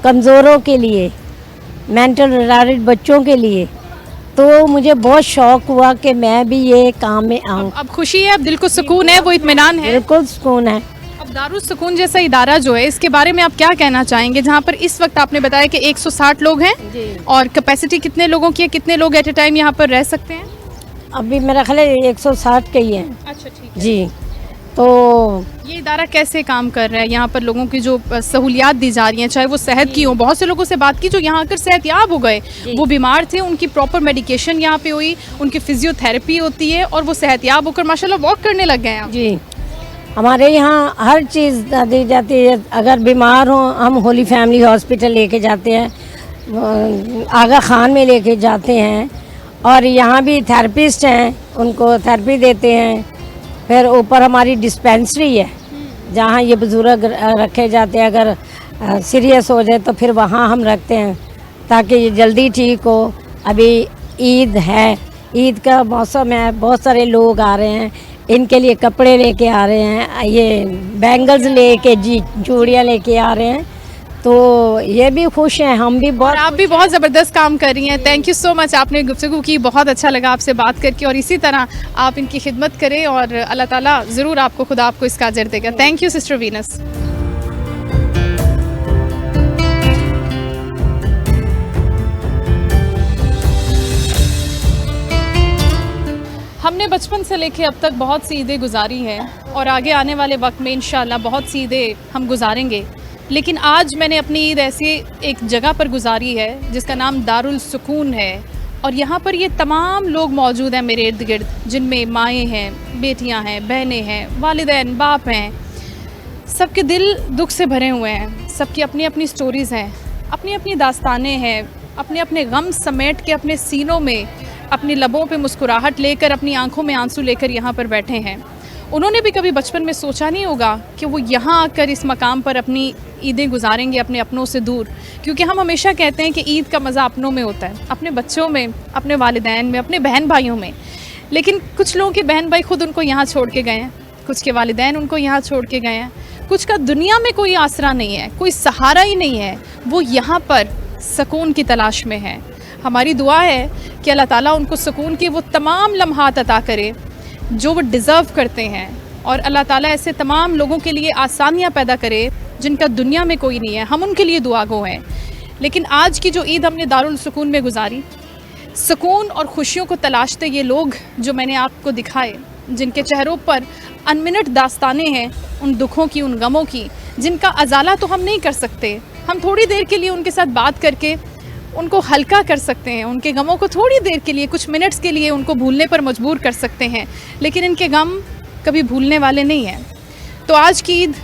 कमज़ोरों के लिए, मेंटल रिटार्डेड बच्चों के लिए। तो मुझे बहुत शौक़ हुआ कि मैं भी ये काम में आऊँ। अब खुशी है, अब दिल को सुकून है, वो इत्मीनान है? बिल्कुल सुकून है। अब दारुल सुकून जैसा इदारा जो है, इसके बारे में आप क्या कहना चाहेंगे, जहाँ पर इस वक्त आपने बताया कि 160 लोग हैं, और कैपेसिटी कितने लोगों की है, कितने लोग एट ए टाइम यहाँ पर रह सकते हैं? अभी मेरा ख्याल है 160 के ही हैं। अच्छा, ठीक है जी। तो ये इदारा कैसे काम कर रहा है? यहाँ पर लोगों की जो सहूलियात दी जा रही हैं, चाहे वो सेहत की हो, बहुत से लोगों से बात की जो यहाँ आकर सेहतयाब हो गए, वो बीमार थे, उनकी प्रॉपर मेडिकेशन यहाँ पे हुई, उनकी फिजियोथेरेपी होती है, और वो सेहतयाब होकर माशाल्लाह वॉक करने लग गए हैं। जी, हमारे यहाँ हर चीज़ दी जाती है। अगर बीमार हो हम होली फैमिली हॉस्पिटल लेके जाते हैं, आगा खान में लेके जाते हैं, और यहाँ भी थेरेपिस्ट हैं, उनको थेरेपी देते हैं। फिर ऊपर हमारी डिस्पेंसरी है जहाँ ये बुज़ुर्ग रखे जाते हैं, अगर सीरियस हो जाए तो फिर वहाँ हम रखते हैं ताकि ये जल्दी ठीक हो। अभी ईद है, ईद का मौसम है, बहुत सारे लोग आ रहे हैं, इनके लिए कपड़े लेके आ रहे हैं, ये बैंगल्स लेके, जी चूड़ियाँ लेके आ रहे हैं, तो ये भी खुश हैं, हम भी बहुत। और आप भी बहुत ज़बरदस्त काम कर रही हैं। थैंक यू सो मच, आपने गुफ्तगू की, बहुत अच्छा लगा आपसे बात करके, और इसी तरह आप इनकी खिदमत करें और अल्लाह ताला ज़रूर आपको खुदा आपको इसका अजर देगा। Thank you sister Venus. हमने बचपन से लेके अब तक बहुत सी ईदें गुजारी हैं, और आगे आने वाले वक्त में इंशाअल्लाह बहुत सी ईदें हम गुजारेंगे, लेकिन आज मैंने अपनी ईद ऐसी एक जगह पर गुजारी है जिसका नाम दारुल सुकून है, और यहाँ पर ये तमाम लोग मौजूद हैं मेरे इर्द गिर्द, जिनमें माएँ हैं, बेटियाँ हैं, बहनें हैं, वालिदैन, बाप हैं। सबके दिल दुख से भरे हुए हैं, सबकी अपनी अपनी स्टोरीज़ हैं, अपनी अपनी दास्तानें हैं, अपने अपने गम समेट के अपने सीनों में, अपनी लबों पे मुस्कुराहट लेकर, अपनी आंखों में आंसू लेकर यहाँ पर बैठे हैं। उन्होंने भी कभी बचपन में सोचा नहीं होगा कि वो यहाँ आकर इस मकाम पर अपनी ईदें गुजारेंगे अपने अपनों से दूर, क्योंकि हम हमेशा कहते हैं कि ईद का मज़ा अपनों में होता है, अपने बच्चों में, अपने वालिदैन में, अपने बहन भाइयों में। लेकिन कुछ लोगों के बहन भाई खुद उनको यहाँ छोड़ के गए हैं, कुछ के वालिदैन उनको यहाँ छोड़ के गए हैं, कुछ का दुनिया में कोई आसरा नहीं है, कोई सहारा ही नहीं है, वो यहाँ पर सुकून की तलाश में है। हमारी दुआ है कि अल्लाह ताला उनको सुकून के वो तमाम लम्हात अता करे जो वो डिज़र्व करते हैं, और अल्लाह ताला ऐसे तमाम लोगों के लिए आसानियाँ पैदा करे जिनका दुनिया में कोई नहीं है। हम उनके लिए दुआ गो हैं। लेकिन आज की जो ईद हमने दारुल सुकून में गुजारी, सुकून और खुशियों को तलाशते ये लोग जो मैंने आपको दिखाए, जिनके चेहरों पर अनमिनट दास्तानें हैं उन दुखों की, उन गमों की, जिनका अजाला तो हम नहीं कर सकते। हम थोड़ी देर के लिए उनके साथ बात करके उनको हल्का कर सकते हैं, उनके गमों को थोड़ी देर के लिए, कुछ मिनट्स के लिए उनको भूलने पर मजबूर कर सकते हैं, लेकिन इनके गम कभी भूलने वाले नहीं हैं। तो आज की ईद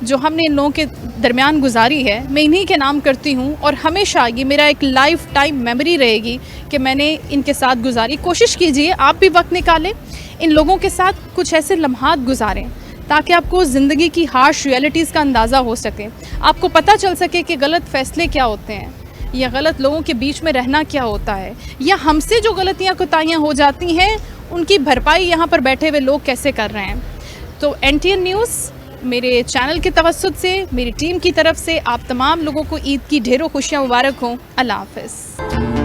जो हमने इन लोगों के दरमियान गुजारी है, मैं इन्हीं के नाम करती हूँ, और हमेशा ये मेरा एक लाइफ टाइम मेमोरी रहेगी कि मैंने इनके साथ गुजारी। कोशिश कीजिए आप भी वक्त निकालें, इन लोगों के साथ कुछ ऐसे लम्हात गुजारें ताकि आपको ज़िंदगी की हार्श रियलिटीज़ का अंदाज़ा हो सके, आपको पता चल सके कि गलत फ़ैसले क्या होते हैं, या गलत लोगों के बीच में रहना क्या होता है, या हमसे जो गलतियाँ कोताहियाँ हो जाती हैं उनकी भरपाई यहाँ पर बैठे हुए लोग कैसे कर रहे हैं। तो NTN न्यूज़ मेरे चैनल के तवस्सुत से, मेरी टीम की तरफ से आप तमाम लोगों को ईद की ढेरों खुशियाँ मुबारक हों। अल्लाह हाफ़िज़।